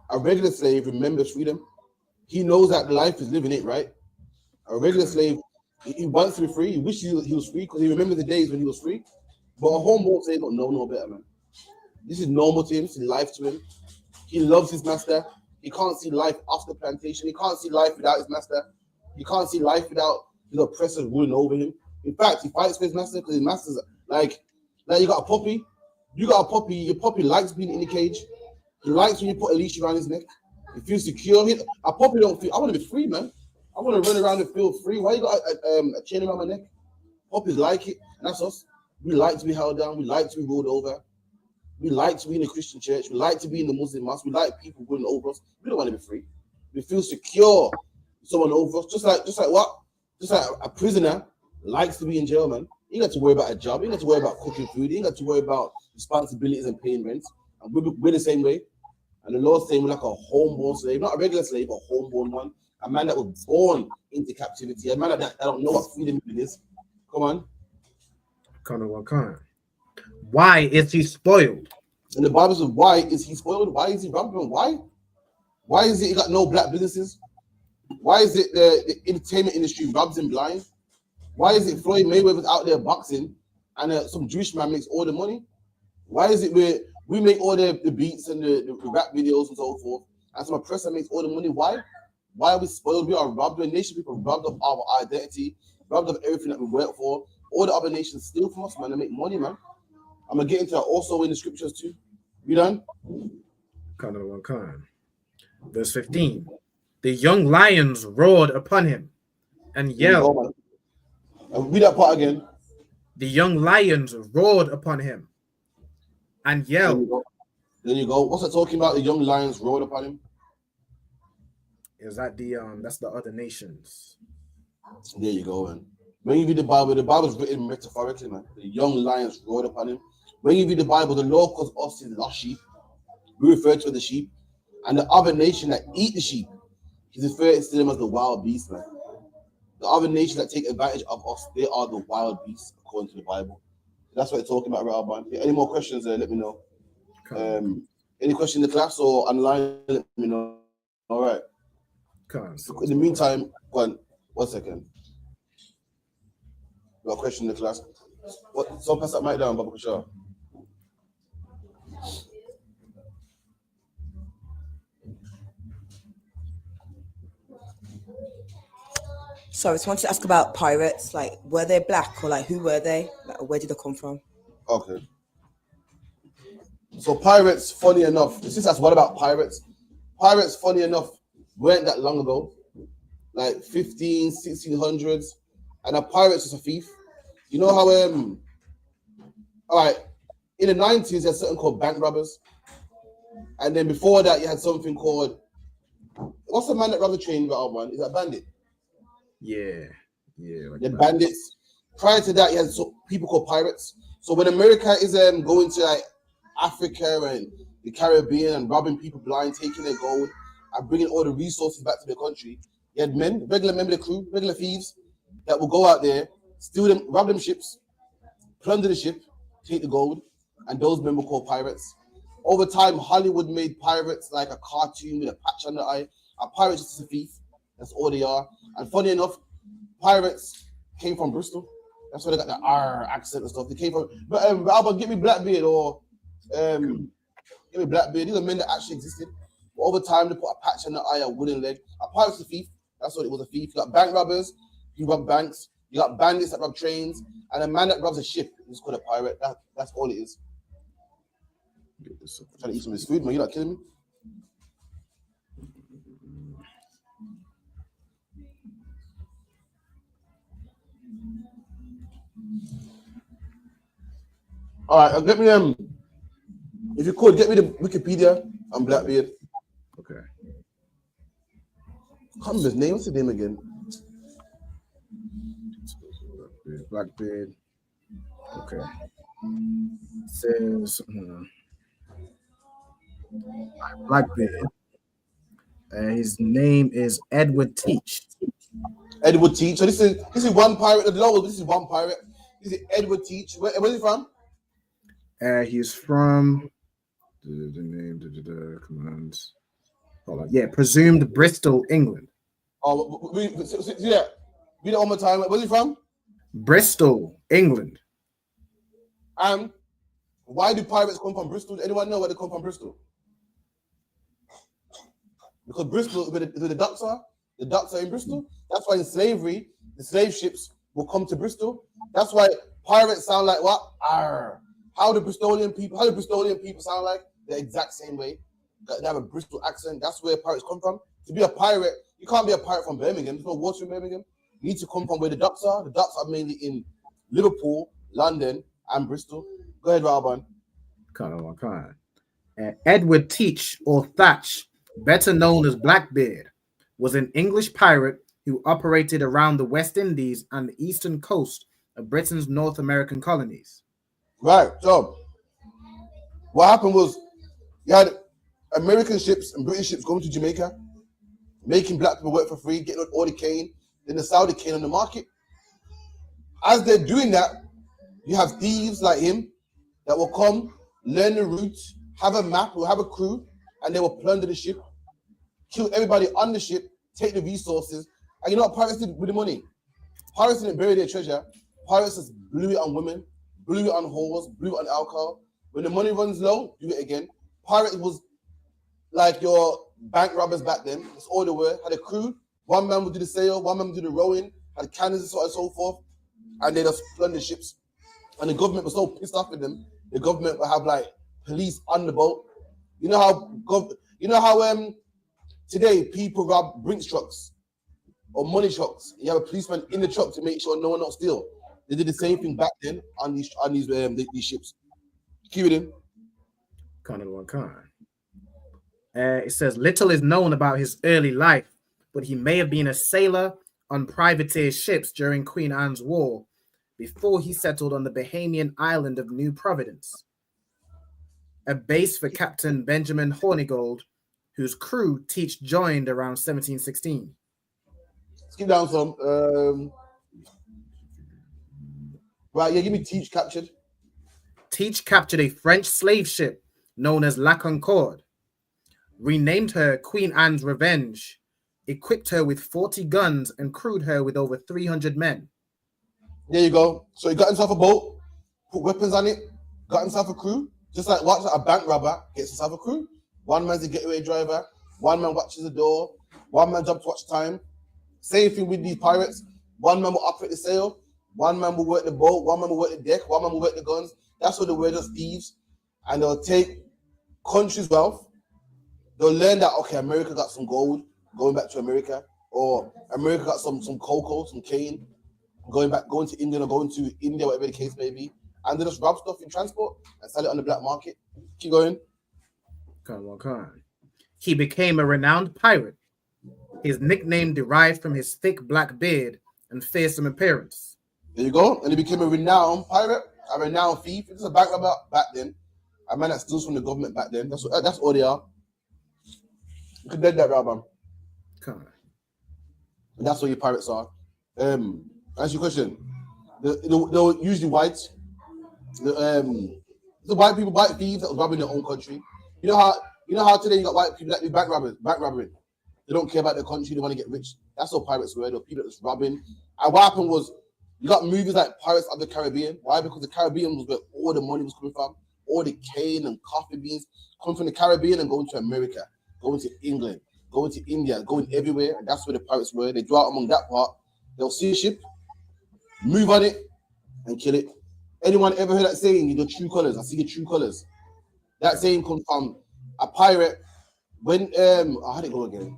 a regular slave remembers freedom. He knows that life is living it, right? A regular slave, he wants to be free. He wishes he was free because he remembers the days when he was free. But a homeborn slave don't know no better, man. This is normal to him. This is life to him. He loves his master. He can't see life off the plantation. He can't see life without his master. He can't see life without his oppressors ruling over him. In fact, he fights for his master because his master's like you got a puppy. You got a puppy. Your puppy likes being in the cage. He likes when you put a leash around his neck. He feels secure. A puppy don't feel. I want to be free, man. I want to run around and feel free. Why you got a chain around my neck? Puppies like it, and that's us. We like to be held down. We like to be ruled over. We like to be in the Christian church. We like to be in the Muslim mosque. We like people ruling over us. We don't want to be free. We feel secure. Someone over us, just like what? Just like a prisoner likes to be in jail, man. You got to worry about a job. You got to worry about cooking food. You got to worry about responsibilities and paying rent. And we're the same way. And the Lord's saying we're like a homeborn slave, not a regular slave, a homeborn one. A man that was born into captivity. A man that don't know what freedom is. Come on. Why is he spoiled? And the Bible says, why is he spoiled? Why is he robbing? Why? Why is it he got no black businesses? Why is it the entertainment industry robs him blind? Why is it Floyd Mayweather's out there boxing and some Jewish man makes all the money? Why is it we make all the beats and the rap videos and so forth, and some oppressor makes all the money? Why? Why are we spoiled? We are robbed. The nation people robbed of our identity, robbed of everything that we work for. All the other nations steal from us, man, and make money, man. I'm gonna get into that also in the scriptures too. You done? Verse 15. The young lions roared upon him and yelled. Read that part again. The young lions roared upon him and yelled. There you go. What's it talking about? The young lions roared upon him. Is that that's the other nations? There you go, man. When you read the Bible's written metaphorically, man. The young lions roared upon him. When you read the Bible, the Lord calls us his lost sheep. We refer to the sheep. And the other nation that eat the sheep, he's referring to them as the wild beasts, man. The other nations that take advantage of us, they are the wild beasts, according to the Bible. That's what it's talking about, Rabban. Any more questions, let me know. Any question in the class or online, let me know. All right. In the meantime, go on. 1 second. Got a question in the class. What? So pass that mic down, Baba Kushar. So I just wanted to ask about pirates. Like, were they black or like who were they? Like, where did they come from? Okay. So pirates, funny enough, since that's what about pirates? Pirates, funny enough, weren't that long ago, like 1600s, and a pirate's just a thief. You know how all right, in the 90s you had something called bank robbers, and then before that you had something called, what's the man that robbed the train? Man, is that bandit? Yeah. The bandits. Prior to that, you had people called pirates. So when America is going to like Africa and the Caribbean and robbing people blind, taking their gold and bringing all the resources back to the country, you had men, regular members of the crew, regular thieves that will go out there, steal them, rob them ships, plunder the ship, take the gold, and those men were called pirates. Over time, Hollywood made pirates like a cartoon with a patch on the eye. A pirate is just a thief. That's all they are. And funny enough, pirates came from Bristol. That's where they got the R accent and stuff. They came from. But Albert, give me Blackbeard or give me Blackbeard. These are men that actually existed. But over time, they put a patch on the eye, a wooden leg. A pirate's a thief. That's what it was, a thief. You got bank robbers. You rob banks. You got bandits that rob trains, and a man that robs a ship is called a pirate. That's all it is. I'm trying to eat some of this food, man. You're not kidding me. All right, get me if you could get me the Wikipedia on Blackbeard. can't remember his name. What's his name again? Blackbeard. Okay. Says Blackbeard. His name is Edward Teach. Edward Teach. So this is one pirate. The logo. This is one pirate. This is Edward Teach. Where's he from? He's from the name commands. Hold on. Yeah, presumed Bristol, England. Oh, yeah. Read it one more time. Where's he from? Bristol, England. And why do pirates come from Bristol? Does anyone know where they come from Bristol? Because Bristol, where the docks are in Bristol. That's why in slavery, the slave ships will come to Bristol. That's why pirates sound like what? Arr. How do Bristolian people sound like? The exact same way. They have a Bristol accent. That's where pirates come from. To be a pirate, you can't be a pirate from Birmingham. There's no water in Birmingham. You need to come from where the docks are. The docks are mainly in Liverpool, London, and Bristol. Go ahead, Raban. Edward Teach, or Thatch, better known as Blackbeard, was an English pirate who operated around the West Indies and the eastern coast of Britain's North American colonies. Right. So, what happened was you had American ships and British ships going to Jamaica, making black people work for free, getting all the cane, then they sell the cane on the market. As they're doing that, you have thieves like him that will come, learn the route, have a map, or have a crew, and they will plunder the ship, kill everybody on the ship, take the resources. And you know what pirates did with the money? Pirates didn't bury their treasure. Pirates just blew it on women, blew it on whores, blew it on alcohol. When the money runs low, do it again. Pirates was like your bank robbers back then. That's all they were. Had a crew. One man would do the sail, one man would do the rowing, had cannons and so on and so forth. And they just plunder ships. And the government was so pissed off with them, the government would have like police on the boat. You know how today people rob Brinks trucks or money trucks. You have a policeman in the truck to make sure no one not steal. They did the same thing back then on these ships. Keep it in. It says little is known about his early life, but he may have been a sailor on privateer ships during Queen Anne's War before he settled on the Bahamian island of New Providence, a base for Captain Benjamin Hornigold, whose crew Teach joined around 1716. Skip down some. Right, yeah, give me Teach captured. Teach captured a French slave ship known as La Concorde, renamed her Queen Anne's Revenge, equipped her with 40 guns, and crewed her with over 300 men. There you go. So he got himself a boat, put weapons on it, got himself a crew, just like watch a bank robber gets himself a crew. One man's a getaway driver, one man watches the door, one man jumps to watch time. Same thing with these pirates. One man will operate the sail, one man will work the boat, one man will work the deck, one man will work the guns. That's what they were, just thieves. And they'll take countries' wealth. They'll learn that, okay, America got some gold, going back to America, or America got some cocoa, some cane, going to England or going to India, whatever the case may be. And they just rob stuff in transport and sell it on the black market. Keep going. Come on. He became a renowned pirate. His nickname derived from his thick black beard and fearsome appearance. There you go. And he became a renowned pirate, a renowned thief. It's a bank robber back then. A man that steals from the government back then. That's all they are. You could dead that, Rabban. Come on. And that's what your pirates are. Answer your question. They're usually white. The white people, white thieves that was robbing their own country. You know how today you got white people that do bank robbing. They don't care about their country. They want to get rich. That's what pirates were. They were people that was robbing. And what happened was you got movies like Pirates of the Caribbean. Why? Because the Caribbean was where all the money was coming from. All the cane and coffee beans coming from the Caribbean and going to America, going to England, going to India, going everywhere. And that's where the pirates were. They go out among that part. They'll see a ship, move on it, and kill it. Anyone ever heard that saying, your true colors? I see your true colors. That saying comes from a pirate. When how did it go again?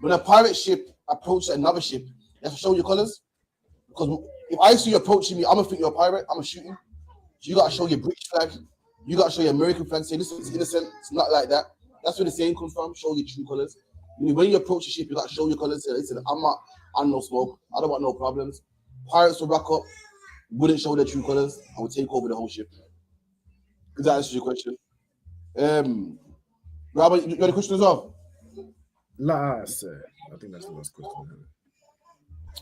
When a pirate ship approaches another ship, you have to show your colors. Because if I see you approaching me, I'm gonna think you're a pirate. I'm gonna shoot you. So you gotta show your British flag. You gotta show your American flag. Say, listen, it's innocent. It's not like that. That's where the saying comes from. Show your true colors. When you approach the ship, you got to show your colors. Say, listen, I'm not on no smoke. I don't want no problems. Pirates will rock up, wouldn't show their true colors, and would take over the whole ship. Does that answer your question? Robert, you got a question as well? Sir. I think that's the last question.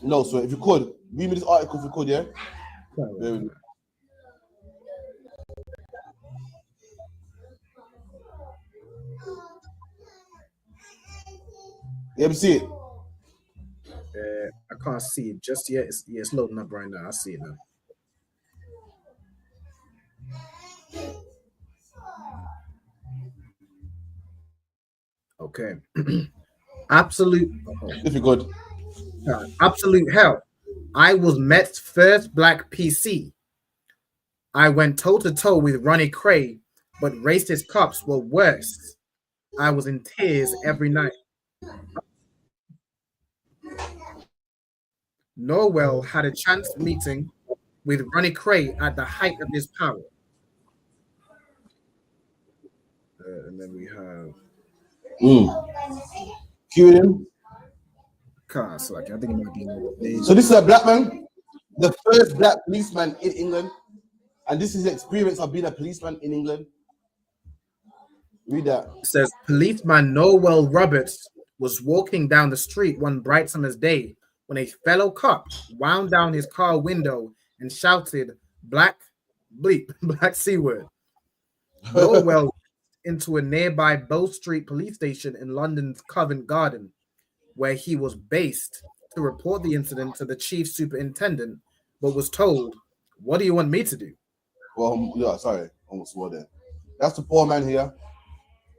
No, so if you could, read me this article if you could, yeah? You ever see it? I can't see it just yet. It's loading up right now. I see it now. Okay. Absolute. If you could. Absolute hell. I was Met's first black PC. I went toe to toe with Ronnie Cray, but racist cops were worse. I was in tears every night. Norwell had a chance meeting with Ronnie Cray at the height of his power. And then we have Cue him. So I think it might be. So this is a black man, the first black policeman in England, and this is the experience of being a policeman in England. Read that. It says policeman Noel Roberts was walking down the street one bright summer's day when a fellow cop wound down his car window and shouted black C word. Noel into a nearby Bow Street police station in London's Covent Garden, where he was based to report the incident to the chief superintendent, but was told, "What do you want me to do?" Well, yeah, sorry, almost swore there. That's the poor man here.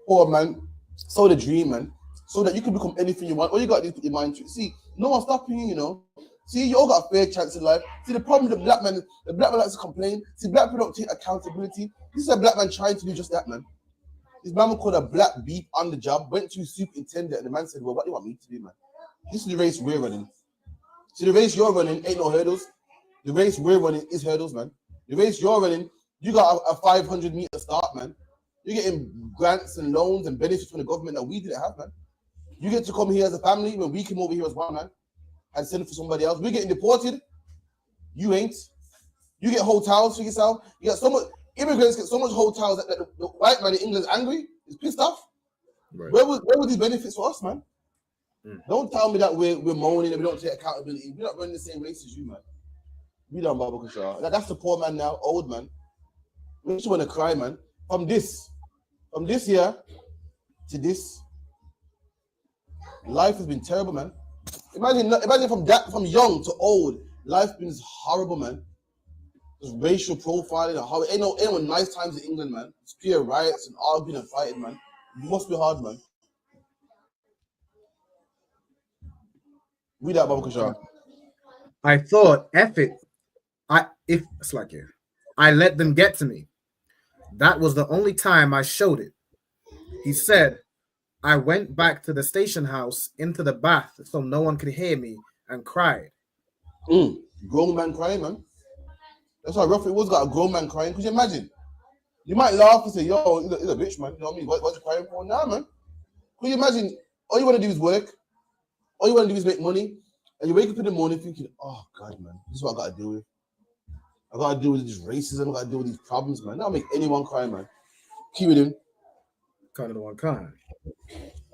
Poor man, so the dream, man, so that you can become anything you want. All you got to do is put your mind to it. See, no one's stopping you, you know. See, you all got a fair chance in life. See, the problem with the black man likes to complain. See, black people don't take accountability. This is a black man trying to do just that, man. This man called a black beep on the job, went to superintendent, and the man said, "Well, what do you want me to do, man? This is the race we're running. See, the race you're running ain't no hurdles. The race we're running is hurdles, man. The race you're running, you got a 500-meter start, man. You're getting grants and loans and benefits from the government that we didn't have, man. You get to come here as a family when we came over here as one, man, and send for somebody else. We're getting deported. You ain't. You get hotels for yourself. You got so much. Immigrants get so much hotels that the white man in England's angry. He's pissed off. Right. Where were these benefits for us, man? Don't tell me that we're moaning and we don't take accountability. We're not running the same race as you, man. We don't, Baba Kushar. That's the poor man now, old man. We just want to cry, man. From this year to this, life has been terrible, man. Imagine from young to old, life's been horrible, man. There's racial profiling. Ain't no nice times in England, man. It's pure riots and arguing and fighting, man. It must be hard, man. Read that, Baba Kushar. I thought, F it. I let them get to me. That was the only time I showed it. He said, I went back to the station house into the bath so no one could hear me and cried. Grown man crying, man. That's how rough it was, got a grown man crying. Could you imagine? You might laugh and say, yo, he's a bitch, man. You know what I mean? What's he crying for? Nah, man. Could you imagine? All you want to do is work. All you want to do is make money. And you wake up in the morning thinking, oh, God, man, this is what I got to deal with. I got to deal with this racism. I got to deal with these problems, man. That'll make anyone cry, man. Keep with him. Kind of the one kind.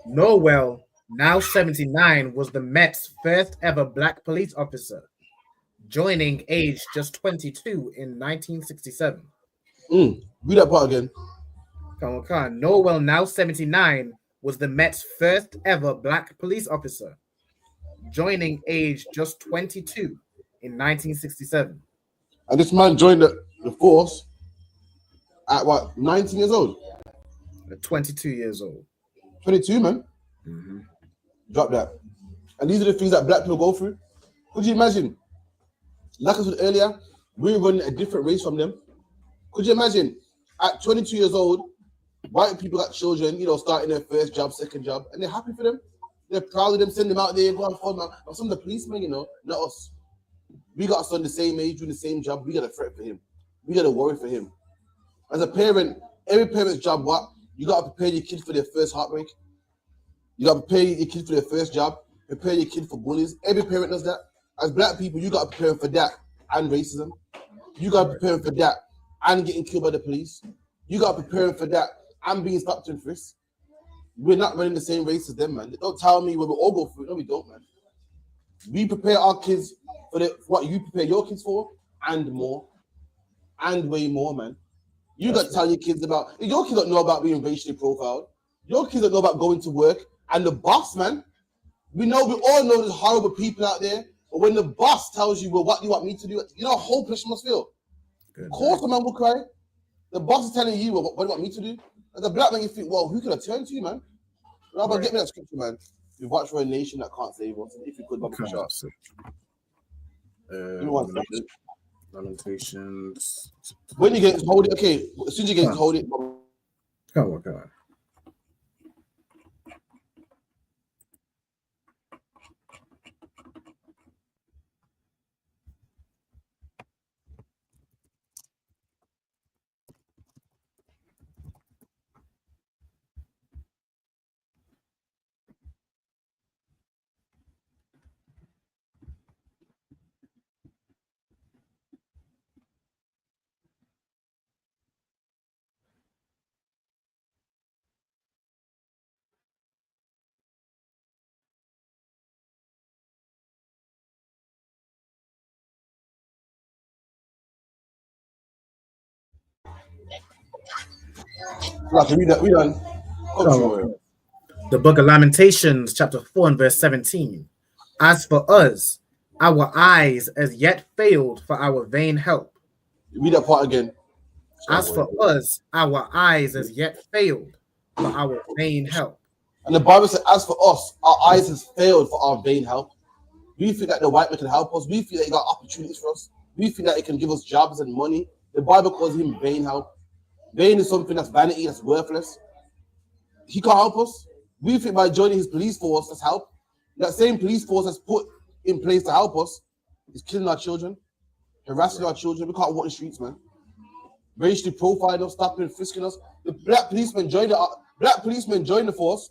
Norwell, now 79, was the Met's first ever black police officer, joining age just 22 in 1967. Read that part again. Norwell, now 79, was the Met's first ever black police officer, joining age just 22 in 1967. And this man joined the force at what, 19 years old? 22 years old. 22, man. Drop that. And these are the things that black people go through. Could you imagine? Like I said earlier, we're running a different race from them. Could you imagine? At 22 years old, white people got children, starting their first job, second job, and they're happy for them. They're proud of them, send them out there, go and find them. Some of the policemen, not us. We got a son the same age, doing the same job. We got a threat for him. We got to worry for him. As a parent, every parent's job, what? You got to prepare your kids for their first heartbreak. You got to prepare your kid for their first job, prepare your kid for bullies. Every parent does that. As black people, you got to prepare for that and racism. You got to prepare for that and getting killed by the police. You got to prepare for that and being stopped and frisked. We're not running the same race as them, man. Don't tell me when we all go through it. No, we don't, man. We prepare our kids for what you prepare your kids for and more and way more, man. You got to tell your kids about, your kids don't know about being racially profiled. Your kids don't know about going to work and the boss, man. We all know there's horrible people out there, but when the boss tells you, well, what do you want me to do? You know how hopeless you must feel. Of course the man will cry. The boss is telling you, well, what do you want me to do? As a black man, you think, well, who can I turn to, man? Rabbi, get me that scripture, man. We watch for a nation that can't save us. If you could, Baba, push up. Lamentations. When you get hold it, okay. As soon as you get hold it, come on. Read on. The book of Lamentations, chapter 4 and verse 17. As for us, our eyes as yet failed for our vain help. Read that part again. As for us, our eyes as yet failed for our vain help. And the Bible says, as for us, our eyes has failed for our vain help. We feel that the white man can help us. We feel that he got opportunities for us. We feel that he can give us jobs and money. The Bible calls him vain help. Vain is something that's vanity, that's worthless. He can't help us. We think by joining his police force, that's help. That same police force that's put in place to help us is killing our children, harassing our children. We can't walk the streets, man. Racially profiling us, stopping and frisking us. The black policemen join the force,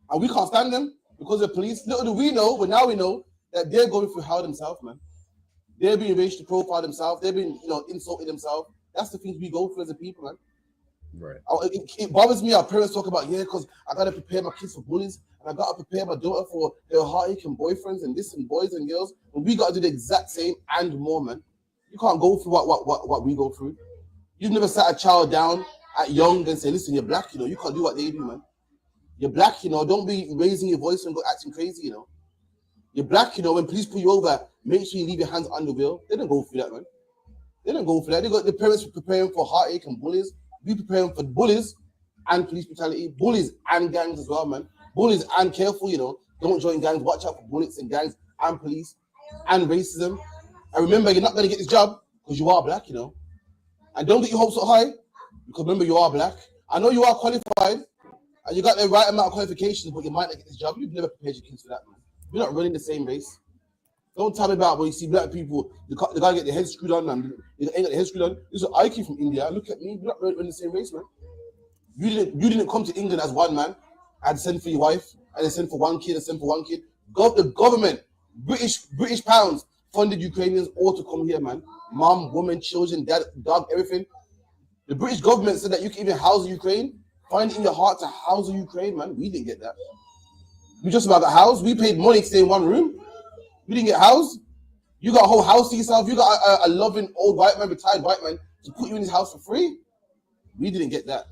and we can't stand them because the police. Little do we know, but now we know that they're going through hell themselves, man. They're being racially profiled themselves. They're being, insulted themselves. That's the things we go through as a people, man. Right. It bothers me. Our parents talk about, because I gotta prepare my kids for bullies, and I gotta prepare my daughter for her heartache and boyfriends and this and boys and girls. And we gotta do the exact same and more, man. You can't go through what we go through. You've never sat a child down at young and say, listen, you're black, you can't do what they do, man. You're black, don't be raising your voice and go acting crazy, You're black, when police pull you over, make sure you leave your hands on the wheel. They don't go through that, man. They don't go for that. They got the parents preparing for heartache and bullies. We preparing for bullies and police brutality, bullies and gangs as well, man. Bullies and careful, don't join gangs. Watch out for bullets and gangs and police and racism. And remember, you're not going to get this job because you are black, And don't get your hopes up high because remember, you are black. I know you are qualified and you got the right amount of qualifications, but you might not get this job. You've never prepared your kids for that, man. You're not running the same race. Don't tell me about when you see black people, they gotta get their head screwed on, man. They ain't got their head screwed on. This is I came from India. Look at me. We're not running the same race, man. You didn't come to England as one man and send for your wife and then send for one kid and send for one kid. The government, British pounds funded Ukrainians all to come here, man. Mom, woman, children, dad, dog, everything. The British government said that you can even house Ukraine. Find it in your heart to house Ukraine, man. We didn't get that. We just about got housed. We paid money to stay in one room. We didn't get housed. You got a whole house to yourself. You got a loving old white man, retired white man, to put you in his house for free. We didn't get that.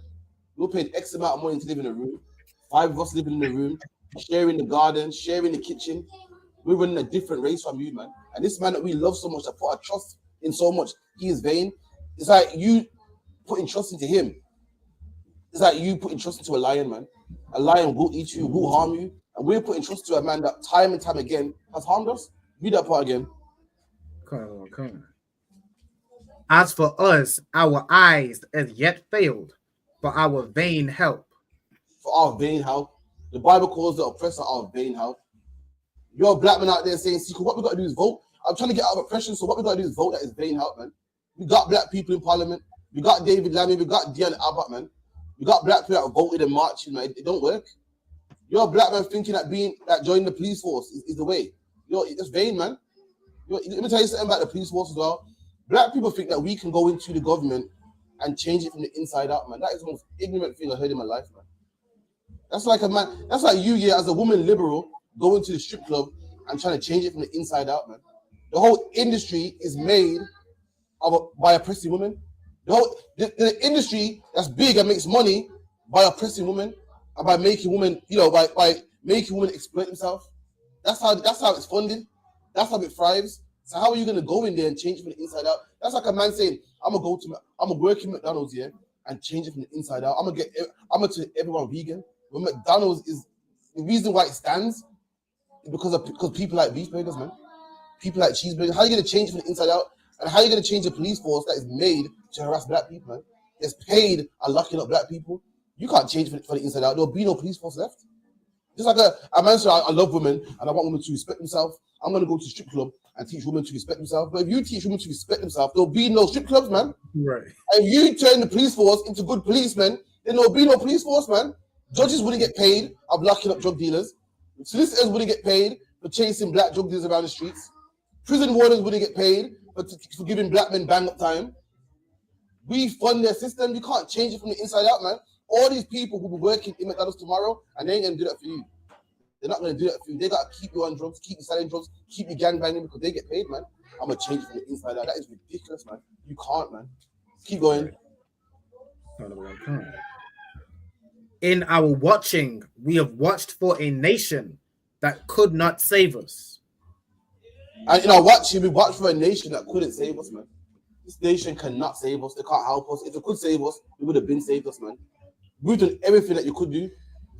We paid X amount of money to live in a room. 5 of us living in a room, sharing the garden, sharing the kitchen. We're running a different race from you, man. And this man that we love so much, that put our trust in so much, he is vain. It's like you putting trust into him. It's like you putting trust into a lion, man. A lion will eat you, will harm you. And we're putting trust to a man that time and time again has harmed us. Read that part again. Come on. As for us, our eyes as yet failed for our vain help. For our vain help. The Bible calls the oppressor our vain help. You're a black man out there saying, "See, what we got to do is vote. I'm trying to get out of oppression, so what we got to do is vote." That is vain help, man. We got black people in parliament. We got David Lammy. We got Diana Abbott, man. We got black people that voted and marching, man. It don't work. You're a black man thinking that joining the police force is the way. It's vain, man. Let me tell you something about the police force as well. Black people think that we can go into the government and change it from the inside out, man. That is the most ignorant thing I heard in my life, man. That's like you, as a woman liberal, going to the strip club and trying to change it from the inside out, man. The whole industry is made by oppressing women. The industry that's big and makes money by oppressing women and by making women, by making women exploit themselves. That's how it's funded. That's how it thrives. So how are you gonna go in there and change it from the inside out? That's like a man saying, I'm gonna work in McDonald's here and change it from the inside out. I'm gonna turn everyone vegan. When McDonald's is the reason why it stands is because people like beef burgers, man. People like cheeseburgers. How are you gonna change it from the inside out? And how are you gonna change a police force that is made to harass black people, man? It's paid and locking up black people. You can't change it from the inside out. There'll be no police force left. Just like a man said, I love women and I want women to respect themselves. I'm gonna go to the strip club and teach women to respect themselves. But if you teach women to respect themselves, there'll be no strip clubs, man. Right. And if you turn the police force into good policemen, then there'll be no police force, man. Judges wouldn't get paid of locking up drug dealers. Solicitors wouldn't get paid for chasing black drug dealers around the streets. Prison wardens wouldn't get paid for giving black men bang up time. We fund their system. You can't change it from the inside out, man. All these people who will be working in McDonald's tomorrow, and they ain't gonna do that for you. They're not gonna do that for you. They gotta keep you on drugs, keep you selling drugs, keep you gang banging because they get paid, man. I'm gonna change it from the inside out. That is ridiculous, man. You can't, man. Keep going. In our watching, we have watched for a nation that could not save us. And in our watching, we watched for a nation that couldn't save us, man. This nation cannot save us. They can't help us. If it could save us, it would have been saved us, man. We've done everything that you could do.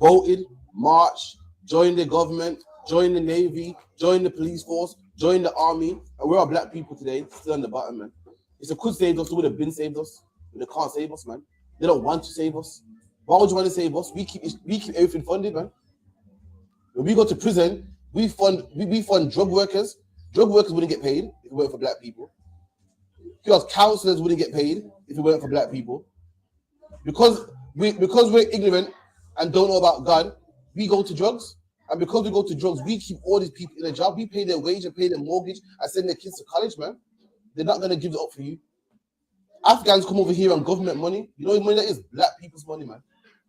Voted, marched, joined the government, joined the Navy, joined the police force, joined the army, and we're all black people today, still on the bottom, man. If it could save us, it would have been saved us. But they can't save us, man. They don't want to save us. Why would you want to save us? We keep everything funded, man. When we go to prison, we fund drug workers. Drug workers wouldn't get paid if it weren't for black people. Because counselors wouldn't get paid if it weren't for black people. Because we're ignorant and don't know about God, we go to drugs. And because we go to drugs, we keep all these people in a job. We pay their wage and pay their mortgage and send their kids to college, man. They're not going to give it up for you. Afghans come over here on government money. You know what money that is? Black people's money, man.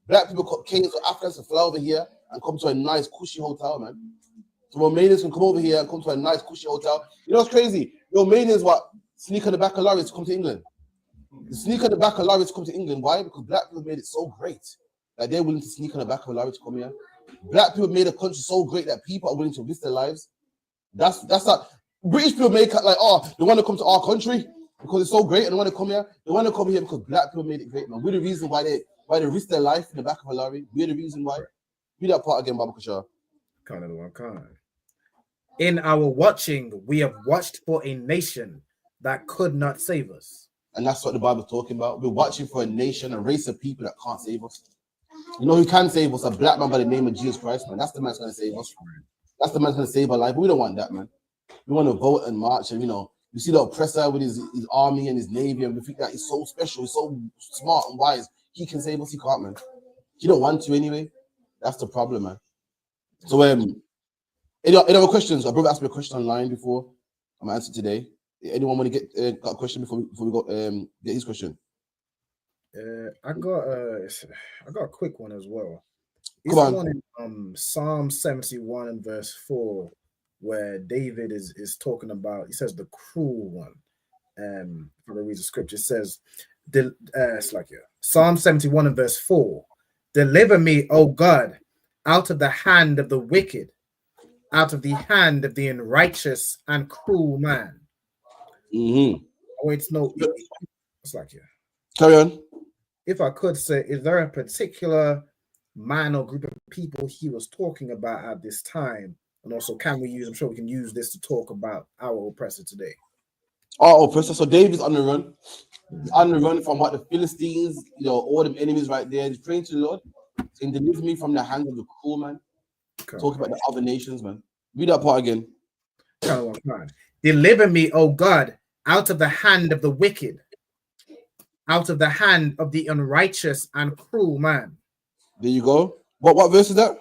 Black people came to Afghans to fly over here and come to a nice, cushy hotel, man. So Romanians can come over here and come to a nice, cushy hotel. You know what's crazy? Romanians sneak on the back of lorries to come to England. They sneak on the back of lorries to come to England. Why? Because black people made it so great that they're willing to sneak on the back of a lorry to come here. Black people made a country so great that people are willing to risk their lives. That's not British people make it like, oh, they want to come to our country because it's so great and they want to come here. They want to come here because black people made it great, man. We're the reason why they risk their life in the back of a lorry. We're the reason why. Read that part again, Baba Kashar. In our watching, we have watched for a nation that could not save us. And that's what the Bible's talking about. We're watching for a nation, a race of people that can't save us. You know who can save us? A black man by the name of Jesus Christ, man. That's the man that's going to save us. That's the man that's going to save our life. But we don't want that, man. We want to vote and march. And, you see the oppressor with his army and his navy, and we think that he's so special, he's so smart and wise. He can save us. He can't, man. He don't want to anyway. That's the problem, man. So, any other questions? A brother asked me a question online before. I'm going to answer today. Anyone want to get got a question before we go get his question? I got a quick one as well. Come on. One in Psalm 71 and verse 4, where David is talking about. He says the cruel one. If I read the scripture, it says, it's like Psalm 71 and verse 4. Deliver me, O God, out of the hand of the wicked, out of the hand of the unrighteous and cruel man. Mm-hmm. Oh, it's like Carry on. If I could say, is there a particular man or group of people he was talking about at this time? And also, I'm sure we can use this to talk about our oppressor today. Our oppressor. So David's on the run. He's on the run from what the Philistines, all them enemies right there. He's praying to the Lord and deliver me from the hand of the cruel man. Talk about the other nations, man. Read that part again. Deliver me, O God, out of the hand of the wicked, out of the hand of the unrighteous and cruel man. There you go. What verse is that?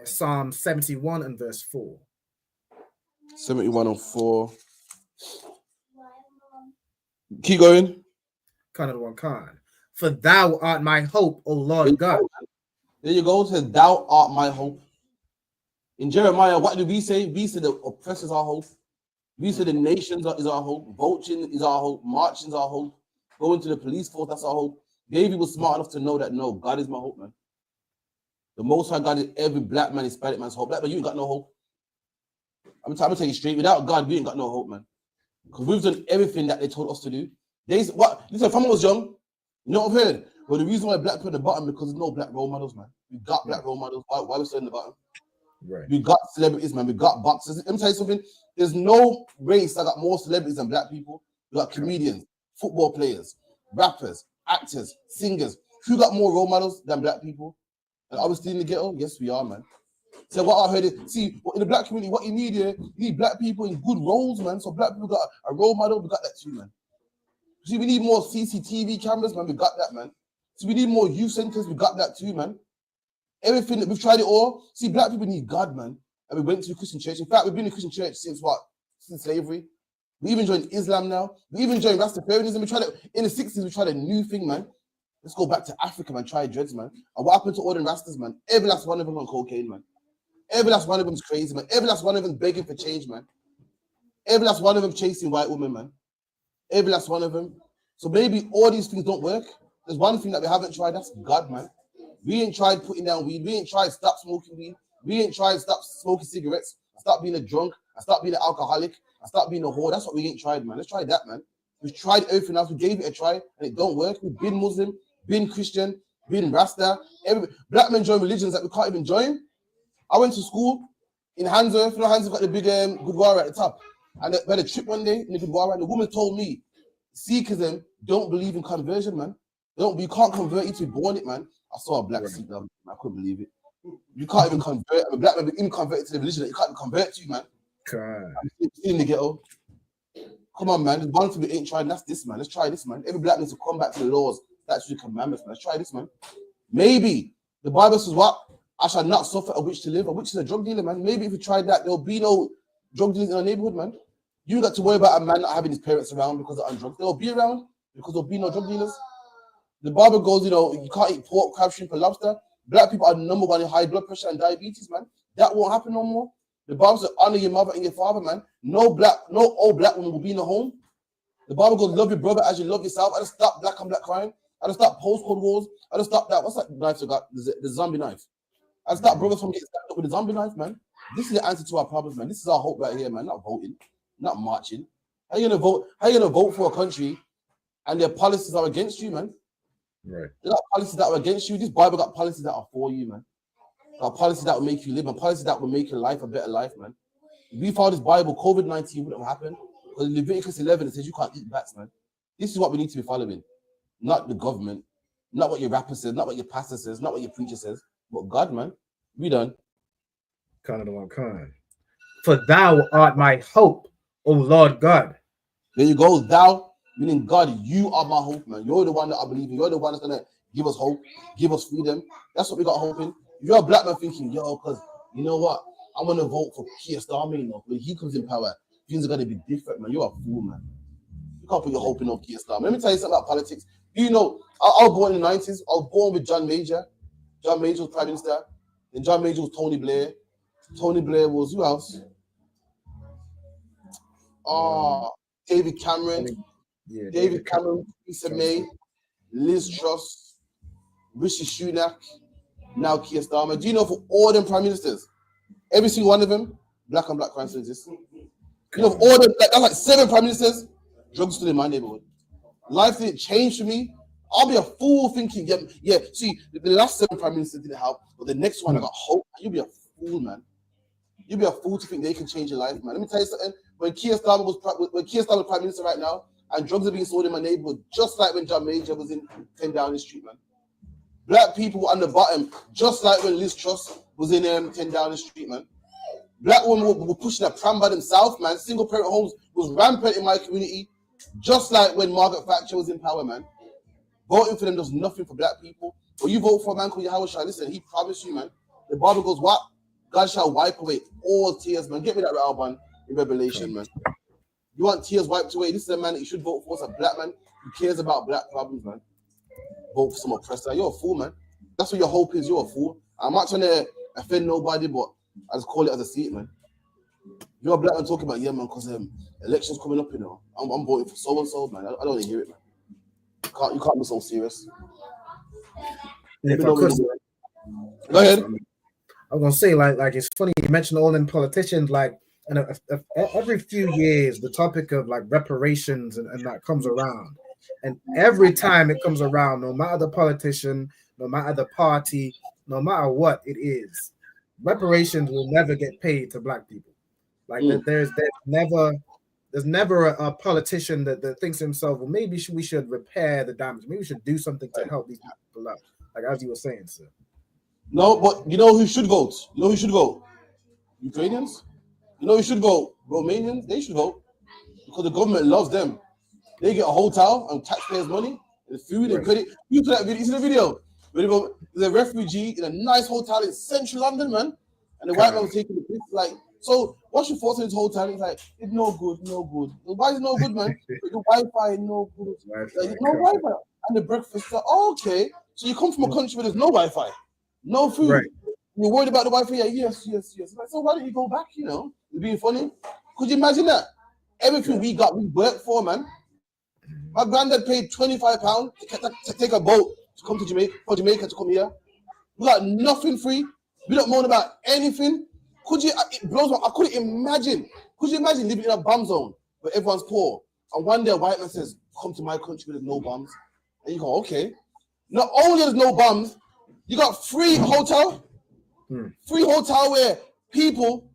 Psalm 71 and verse 4. 71 and 4. Keep going. Kind of the one Khan. For thou art my hope, O Lord God. There you go. It says, thou art my hope. In Jeremiah, what did we say? We said the oppressors are hope. We said the nations is our hope. Vulturing is our hope. Marching is our hope. Going to the police force, that's our hope. David was smart enough to know that, no, God is my hope, man. The Most High God is every black man, Hispanic man's hope. Black man, you ain't got no hope. I'm gonna tell you straight, without God, we ain't got no hope, man. Because we've done everything that they told us to do. Listen, if I was young, you know what I've heard? Well, the reason why black people at the bottom because there's no black role models, man. We got black role models. Why are we still in the bottom? Right. We got celebrities, man. We got boxers. Let me tell you something. There's no race that got more celebrities than black people. We got comedians, football players, rappers, actors, singers. Who got more role models than black people? And are we still in the ghetto? Yes, we are, man. So what I heard is, see, in the black community, what you need here, you need black people in good roles, man. So black people got a role model. We got that too, man. See, we need more CCTV cameras, man. We got that, man. So we need more youth centers. We got that too, man. Everything that we've tried it all. See, black people need God, man. And we went to the Christian church. In fact, we've been in the Christian church since what? Since slavery. We even joined Islam now. We even joined Rastafarianism. We tried it in the 60s. We tried a new thing, man. Let's go back to Africa, man. Try dreads, man. And what happened to all the Rastas, man? Every last one of them on cocaine, man. Every last one of them's crazy, man. Every last one of them begging for change, man. Every last one of them chasing white women, man. Every last one of them. So maybe all these things don't work. There's one thing that we haven't tried. That's God, man. We ain't tried putting down weed. We ain't tried stop smoking weed. We ain't tried stop smoking cigarettes. Stop being a drunk. I stop being an alcoholic. I stop being a whore. That's what we ain't tried, man. Let's try that, man. We've tried everything else. We gave it a try and it don't work. We've been Muslim, been Christian, been Rasta. Black men join religions that we can't even join. I went to school in Handsworth. You know, Handsworth got the big Gurdwara at the top. And we had a trip one day in the Gurdwara, and the woman told me, Sikhism don't believe in conversion, man. You can't convert you to be born it, man. I saw a black Sikh, man. I couldn't believe it. You can't even convert. A black man even converted to the religion that you can't even convert to, man. I'm in the ghetto. Come on, man. There's one thing we ain't tried, and that's this, man. Let's try this, man. Every black needs to come back to the laws. That's the commandments, man. Let's try this, man. Maybe the Bible says what? I shall not suffer a witch to live. A witch is a drug dealer, man. Maybe if we tried that, there'll be no drug dealers in our neighborhood, man. You got to worry about a man not having his parents around because they're on drugs. They'll be around because there'll be no drug dealers. The Bible goes, you know, you can't eat pork, crab, shrimp, and lobster. Black people are number one in high blood pressure and diabetes, man. That won't happen no more. The Bible says, honor your mother and your father, man. No old black woman will be in the home. The Bible goes, love your brother as you love yourself. I just stop black on black crime. I just stop postcode wars. I just stop that. What's that knife you got? The zombie knife. I just stop brothers from getting stabbed up with a zombie knife, man. This is the answer to our problems, man. This is our hope right here, man. Not voting, not marching. How you gonna vote? How you gonna vote for a country and their policies are against you, man? Right. There are policies that are against you. This Bible got policies that are for you, man. There are policies that will make you live, and policies that will make your life a better life, man. If we found this Bible, COVID-19 wouldn't have happened. Because in Leviticus 11, it says you can't eat bats, man. This is what we need to be following. Not the government, not what your rapper says, not what your pastor says, not what your preacher says, but God, man. We done. Kind of the one kind. For thou art my hope, O Lord God. There you go. Thou, meaning God, you are my hope, man. You're the one that I believe in. You're the one that's gonna give us hope, give us freedom. That's what we got hope in. If you're a black man thinking, yo, because you know what? I'm gonna vote for Keir Starmer, you know, when he comes in power, things are gonna be different, man. You're a fool, man. You can't put your hope in on Keir Starmer. Let me tell you something about politics. You know, I was born in the 90s. I was born with John Major. John Major was Prime Minister. Then John Major was Tony Blair. Tony Blair was who else? David Cameron. Yeah, David Cameron, Theresa May, Liz Truss, Rishi Sunak, now Keir Starmer. Do you know for all them prime ministers, every single one of them, black on black crime still exists? You know, for all them, that's like 7 prime ministers, drugs still in my neighborhood. Life didn't change for me. I'll be a fool thinking, yeah. See, the last 7 prime ministers didn't help, but the next one I got hope. You'll be a fool, man. You'll be a fool to think they can change your life, man. Let me tell you something. When Keir Starmer was prime minister right now, and drugs are being sold in my neighborhood, just like when John Major was in 10 Downing Street, man. Black people on the bottom, just like when Liz Truss was in 10 Downing Street, man. Black women were pushing a pram by themselves, man. Single parent homes was rampant in my community, just like when Margaret Thatcher was in power, man. Voting for them does nothing for black people. When you vote for a man called Yahweh Shai, listen, he promised you, man. The Bible goes, what? God shall wipe away all tears, man. Get me that Alban in Revelation, man. You want tears wiped away? This is a man that you should vote for. It's a black man who cares about black problems, man. Vote for some oppressor. You're a fool, man. That's what your hope is. You're a fool. I'm not trying to offend nobody, but I just call it as I see it, man. You're a black man talking about, yeah, man, because elections coming up, you know. I'm voting for so and so, man. I don't want to hear it, man. You can't be so serious. If I could, go ahead. I'm gonna say, like it's funny you mentioned all them politicians, like, and every few years the topic of like reparations and that comes around, and every time it comes around, no matter the politician, no matter the party, no matter what it is, reparations will never get paid to black people. Like there's never a politician that thinks to himself, well, maybe we should repair the damage. Maybe we should do something to help these people out. Like as you were saying, sir. No, but you know who should vote? You know who should vote? Ukrainians? You know who should vote? Romanians? They should vote. Because the government loves them. They get a hotel and taxpayers' money, and food and credit. You see that video? You see the video? There's a refugee in a nice hotel in central London, man. And the white man was taking the piss. Like, so what's your thoughts on this hotel? He's like, it's no good, no good. Why is it no good, man? The Wi-Fi no good. Like, no Wi-Fi. And the breakfast, like, okay. So you come from a country where there's no Wi-Fi, no food. Right. You're worried about the Wi-Fi? Yeah, yes. Like, so why don't you go back, you know? You're being funny. Could you imagine that? Everything we worked for, man. My granddad paid £25 to take a boat to come to Jamaica to come here. We got nothing free. We don't moan about anything. It blows my, I couldn't imagine. Could you imagine living in a bomb zone where everyone's poor? And one day a white man says, come to my country where there's no bombs. And you go, okay. Not only there's no bombs, you got free hotel. Free hotel where people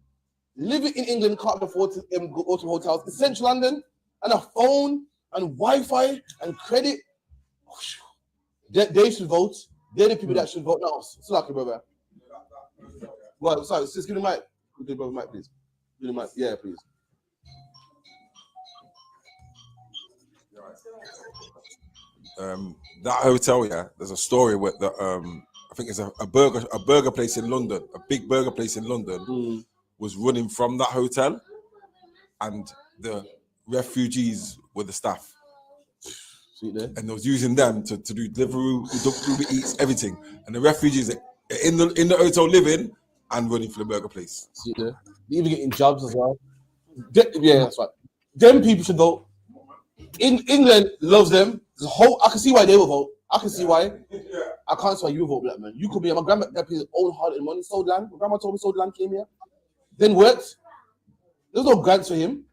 living in England can't afford to go to hotels in central London, and a phone and Wi-Fi and credit. They should vote. They're the people that should vote. No, it's lucky, brother. Well, sorry, just give the mic. Give the brother mic, please. Give the mic. Yeah, please. That hotel, yeah, there's a story with the I think it's a burger place in London, a big burger place in London was running from that hotel, and the refugees were the staff. And they was using them to do Deliveroo, Uber Eats, everything. And the refugees are in the hotel living and running for the burger place. They even getting jobs as well. Yeah, that's right. Them people should vote. England loves them. I can see why they will vote. I can see why. I can't see why you vote, black man. You could be. My grandma that pays his own hard money, sold land. My grandma told me sold land, came here, then worked. There's no grants for him.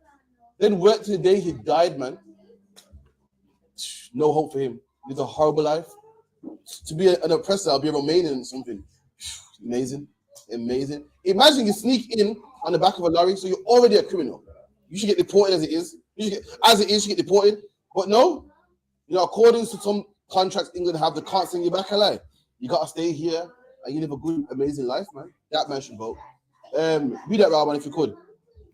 Then worked till the day he died, man. No hope for him. It's a horrible life. To be an oppressor, I'll be a Romanian or something. Amazing. Imagine you sneak in on the back of a lorry, so you're already a criminal. You should get deported as it is. You should get deported. But no, you know, according to some contracts England have, they can't send you back alive. You gotta stay here and you live a good, amazing life, man. That man should vote. Read that, Rahman, if you could.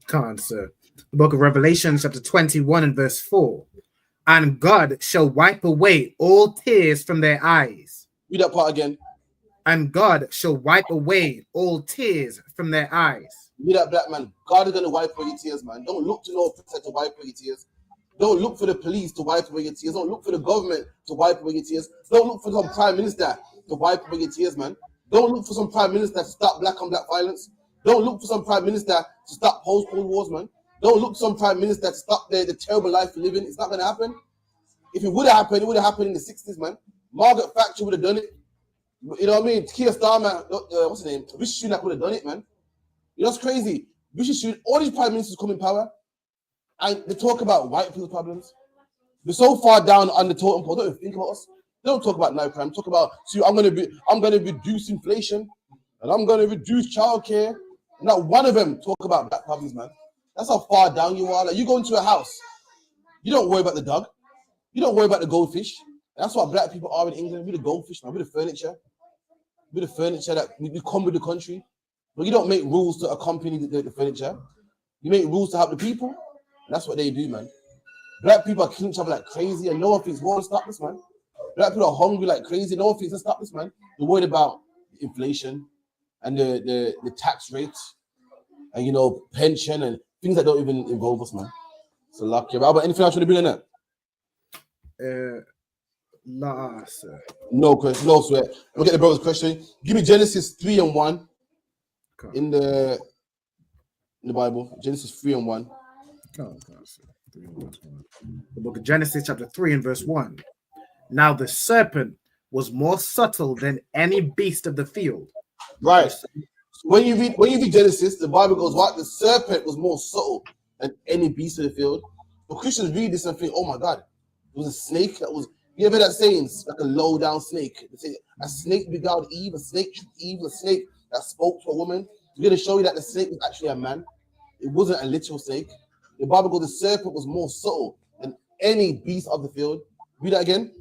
Can't, sir. The book of Revelation, chapter 21 and verse 4. And God shall wipe away all tears from their eyes. Read that part again. And God shall wipe away all tears from their eyes. Read that, black man. God is going to wipe away your tears, man. Don't look to no person to wipe away your tears. Don't look for the police to wipe away your tears. Don't look for the government to wipe away your tears. Don't look for some prime minister to wipe away your tears, man. Don't look for some prime minister to stop black on black violence. Don't look for some prime minister to stop post-Cold Wars, man. Don't look for some prime minister to stop the terrible life you're living. It's not going to happen. If it would have happened, it would have happened in the 60s, man. Margaret Thatcher would have done it. You know what I mean? Keir Starmer, what's his name? Rishi Sunak would have done it, man. You know what's crazy? Rishi Sunak, all these prime ministers come in power, and they talk about white people's problems. They're so far down on the totem pole. Don't even think about us. They don't talk about no crime. Talk about, see, I'm gonna reduce inflation, and I'm gonna reduce childcare. Not one of them talk about black problems, man. That's how far down you are. Like, you go into a house, you don't worry about the dog. You don't worry about the goldfish. That's what black people are in England. We're the goldfish, man. We're the furniture. We're the furniture that we come with the country. But you don't make rules to accompany the furniture. You make rules to help the people. And that's what they do, man. Black people are killing each other like crazy, and no one thinks, well, stop this, man. Black people are hungry like crazy. No one thinks to stop this, man. They're worried about inflation. and the tax rate, and you know, pension and things that don't even involve us, man. So lucky. But anything else you want to bring in there? Nah, sir. No question, no sweat. We'll get the brother's question. Give me Genesis 3:1 in the Bible. Genesis 3:1. The book of Genesis, chapter 3 and verse 1. Now the serpent was more subtle than any beast of the field. Right. When you read Genesis, the Bible goes, what? The serpent was more subtle than any beast of the field. But Christians read this and think, oh my God, it was a snake that was. You ever heard that saying? Like a low down snake. They say a snake beguiled Eve, a snake tricked Eve, a snake that spoke to a woman. We're going to show you that the snake was actually a man. It wasn't a literal snake. The Bible goes, the serpent was more subtle than any beast of the field. Read that again.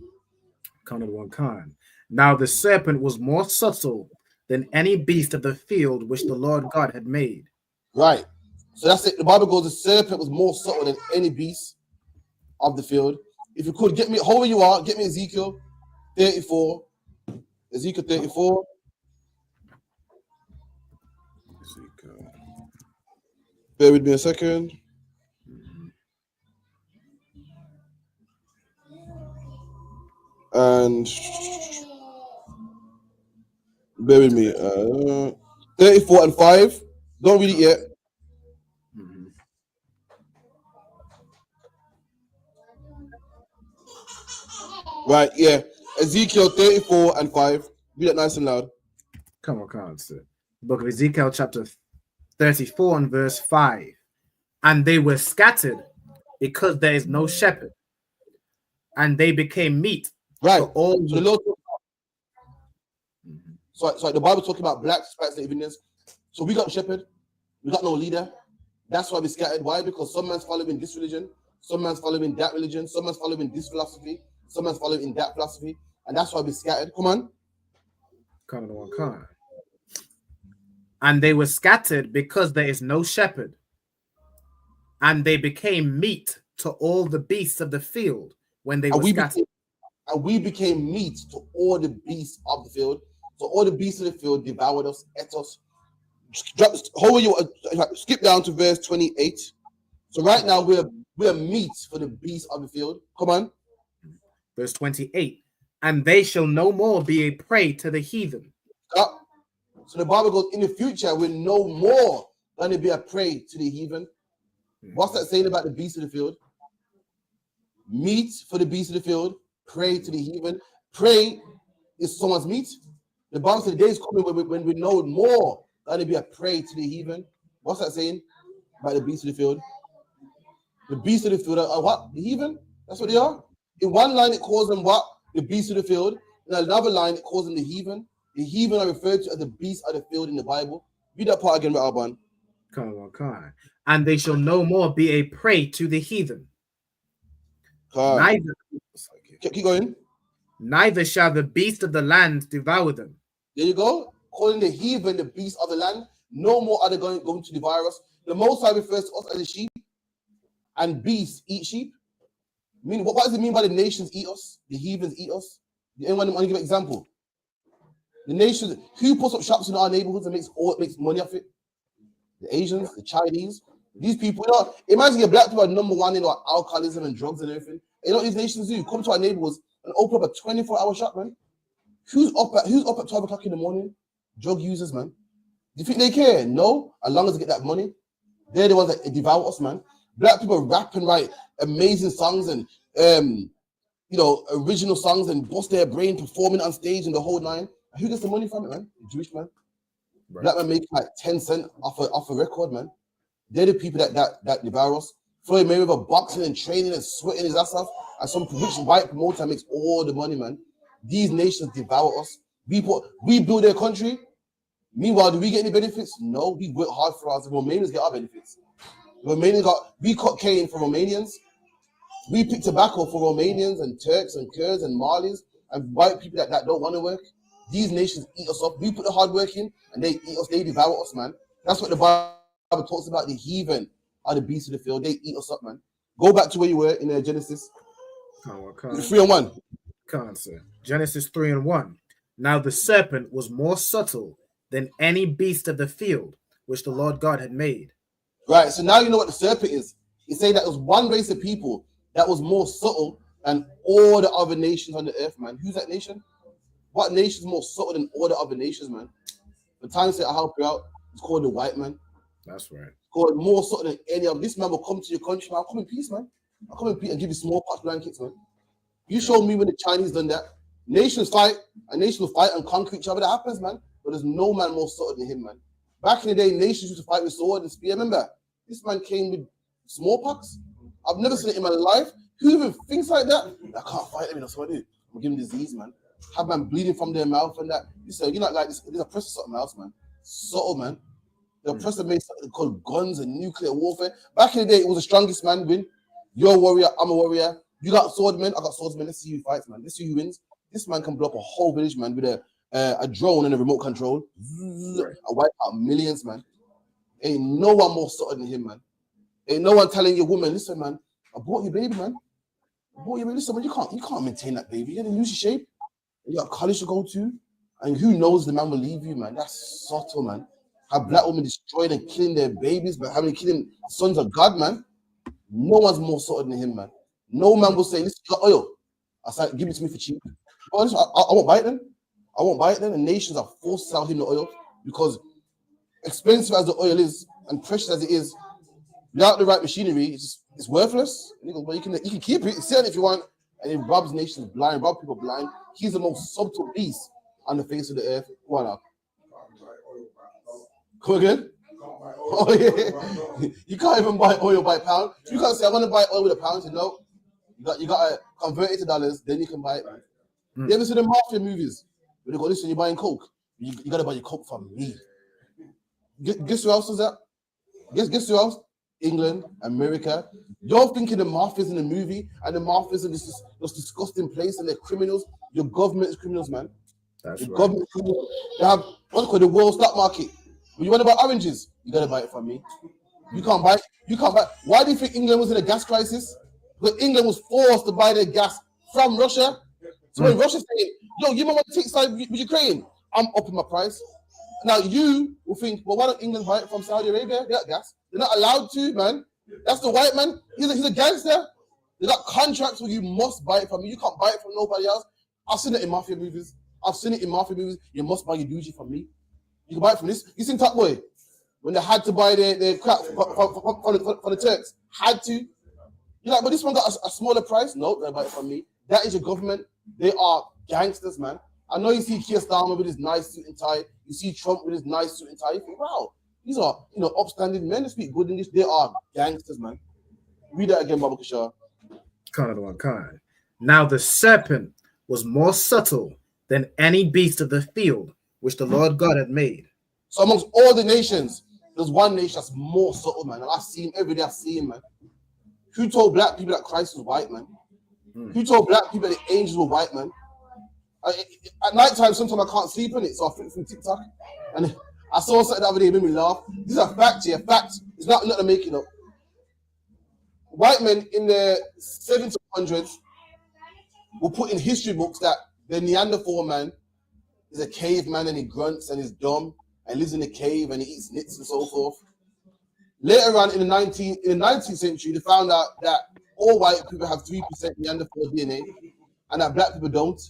Count of one kind. Now the serpent was more subtle than any beast of the field which the Lord God had made. Right. So that's it. The Bible goes, the serpent was more subtle than any beast of the field. If you could get me, however you are, get me Ezekiel 34. Ezekiel 34. Bear with me a second. And bear with me. 34 and 5. Don't read it yet. Right, yeah. Ezekiel 34 and 5. Read it nice and loud. Come on, sir. Book of Ezekiel, chapter 34 and verse 5. And they were scattered because there is no shepherd, and they became meat. Right. For all so the Lord. So the Bible talking about blacks, whites, and Indians. So we got a shepherd. We got no leader. That's why we scattered. Why? Because some man's following this religion, some man's following that religion, some man's following this philosophy, some man's following that philosophy, and that's why we scattered. Come on. Come on, come. And they were scattered because there is no shepherd, and they became meat to all the beasts of the field when they were scattered. And we became meat to all the beasts of the field. So all the beasts of the field devoured us, ate us. Skip down to verse 28. So right now we're meat for the beasts of the field. Come on. Verse 28. And they shall no more be a prey to the heathen. So the Bible goes, in the future, we're no more going to be a prey to the heathen. What's that saying about the beasts of the field? Meat for the beasts of the field, prey to the heathen. Prey is someone's meat. The Bible says the day is coming when we know more going to be a prey to the heathen. What's that saying about the beasts of the field? The beasts of the field are what? The heathen? That's what they are. In one line, it calls them what? The beasts of the field. In another line, it calls them the heathen. The heathen are referred to as the beasts of the field in the Bible. Read that part again, Alban. Come on. And they shall no more be a prey to the heathen. Keep going. Neither shall the beast of the land devour them. There you go. Calling the heathen the beast of the land. No more are they going to devour us. The Most High refers to us as a sheep, and beasts eat sheep. I mean, what does it mean by the nations eat us? The heathens eat us? Anyone want to give an example? The nations, who puts up shops in our neighborhoods and makes money off it? The Asians, the Chinese, these people. You know, imagine your black people are number one in alcoholism and drugs and everything. You know what these nations do? Come to our neighborhoods and open up a 24-hour shop, man. Who's up at 12 o'clock in the morning? Drug users, man. Do you think they care? No, as long as they get that money. They're the ones that devour us, man. Black people rap and write amazing songs and original songs and bust their brain performing on stage and the whole nine. Who gets the money from it, man? The Jewish man. Right. Black man make like 10 cents off a record, man. They're the people that devour us. Floyd Mayweather boxing and training and sweating his ass off, and some rich white promoter makes all the money, man. These nations devour us. We build their country. Meanwhile, do we get any benefits? No, we work hard for us. The Romanians get our benefits. We cut cane for Romanians. We pick tobacco for Romanians and Turks and Kurds and Malis and white people that don't want to work. These nations eat us up. We put the hard work in and they eat us. They devour us, man. That's what the Bible talks about. The heathen are the beasts of the field. They eat us up, man. Go back to where you were in Genesis. 3:1. Genesis 3:1. Now the serpent was more subtle than any beast of the field which the Lord God had made. Right, so now you know what the serpent is. He's saying that there was one race of people that was more subtle than all the other nations on the earth, man. Who's that nation? What nation is more subtle than all the other nations, man? The time said, I'll help you out. It's called the white man. That's right. It's called more subtle than any of this man will come to your country, man. I'll come in peace, man. I'll come in peace and give you smallpox blankets, man. You show me when the Chinese done that. Nations fight, a nation will fight and conquer each other. That happens, man. But there's no man more subtle than him, man. Back in the day, nations used to fight with sword and spear. Remember, this man came with smallpox. I've never seen it in my life. Who even thinks like that? I can't fight them, that's what I do. I'm giving disease, man. Have man bleeding from their mouth and that. You say, you're not like this. There's a oppressor something else, man. Subtle, man. The oppressor made something called guns and nuclear warfare. Back in the day, it was the strongest man win. You're a warrior, I'm a warrior. You got swordmen, I got swordsmen. Let's see who fights, man. Let's see who wins. This man can blow up a whole village, man, with a drone and a remote control. I wipe out millions, man. Ain't no one more subtle than him, man. Ain't no one telling your woman, listen, man, I bought your baby, man. I bought your baby. Listen, man, you can't maintain that baby. You're gonna lose your shape. You got college to go to. And who knows the man will leave you, man. That's subtle, man. How black women destroyed and killing their babies, but having killing sons of God, man. No one's more subtle than him, man. No man will say, listen, you got oil. I said, give it to me for cheap. Oh, listen, I won't buy it then. I won't buy it then. And nations are forced to sell him the oil because expensive as the oil is and precious as it is, without the right machinery, it's worthless. And he goes, well, you can keep it, sell it if you want. And it robs nations blind, rob people blind. He's the most subtle beast on the face of the earth. What up? Come again? Oh, yeah. You can't even buy oil by pound. You can't say, I want to buy oil with a pound. No. You got to convert it to dollars, then you can buy it, man. You ever see the mafia movies? When they go, listen, you're buying Coke. You got to buy your Coke from me. Guess who else is that? Guess who else? England, America. You're thinking the mafia's in the movie, and the mafia's in this disgusting place, and they're criminals. Your government is criminals, man. That's Your right. government is criminals. They have what's called the world stock market. When you want to buy oranges, you got to buy it from me. You can't buy it. You can't buy it. Why do you think England was in a gas crisis? Because England was forced to buy their gas from Russia. So when Russia's saying, yo, you might want to take side with Ukraine, I'm upping my price. Now you will think, well, why don't England buy it from Saudi Arabia? They got gas. They're not allowed to, man. That's the white man. He's a gangster. They got contracts where you must buy it from me. You can't buy it from nobody else. I've seen it in mafia movies. You must buy your Gucci from me. You can buy it from this. You seen Top Boy? When they had to buy their crap for the Turks. Had to. You're like, but this one got a smaller price? No, they buy it from me. That is your government. They are gangsters, man. I know you see Keir Starmer with his nice suit and tie. You see Trump with his nice suit and tie. You think, wow, these are, upstanding men that speak good English. They are gangsters, man. Read that again, Baba Kishar. Kind. Now the serpent was more subtle than any beast of the field which the Lord God had made. So amongst all the nations, there's one nation that's more subtle, man. And I see him every day. I see him, man. Who told black people that Christ was white, man? Who told black people that the angels were white, man? At night time, sometimes I can't sleep in it, so I think through TikTok. And I saw something the other day, it made me laugh. This is a fact here, fact. It's not to make it up. White men in the 1700s will put in history books that the Neanderthal man is a caveman and he grunts and he's dumb and lives in a cave and he eats nits and so forth. Later on in the 19th century, they found out that all white people have 3% Neanderthal DNA and that black people don't.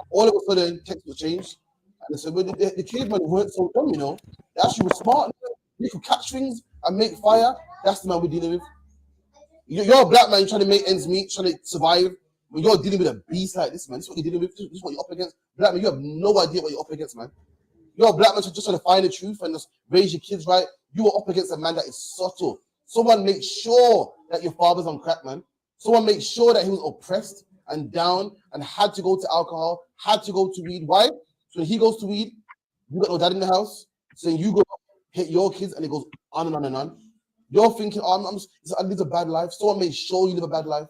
All of a sudden, textbook changed. And they said, well, the cavemen weren't so dumb, They actually were smart. They could catch things and make fire. That's the man we're dealing with. You're a black man trying to make ends meet, trying to survive. When you're dealing with a beast like this, man, this is what you're dealing with. This is what you're up against. Black man, you have no idea what you're up against, man. You're a black man just trying to find the truth and just raise your kids right. You are up against a man that is subtle. Someone make sure that your father's on crack, man. Someone make sure that he was oppressed and down and had to go to alcohol, had to go to weed. Why? So when he goes to weed, you got no dad in the house, saying you go hit your kids, and it goes on and on and on. You're thinking, I live a bad life. Someone make sure you live a bad life.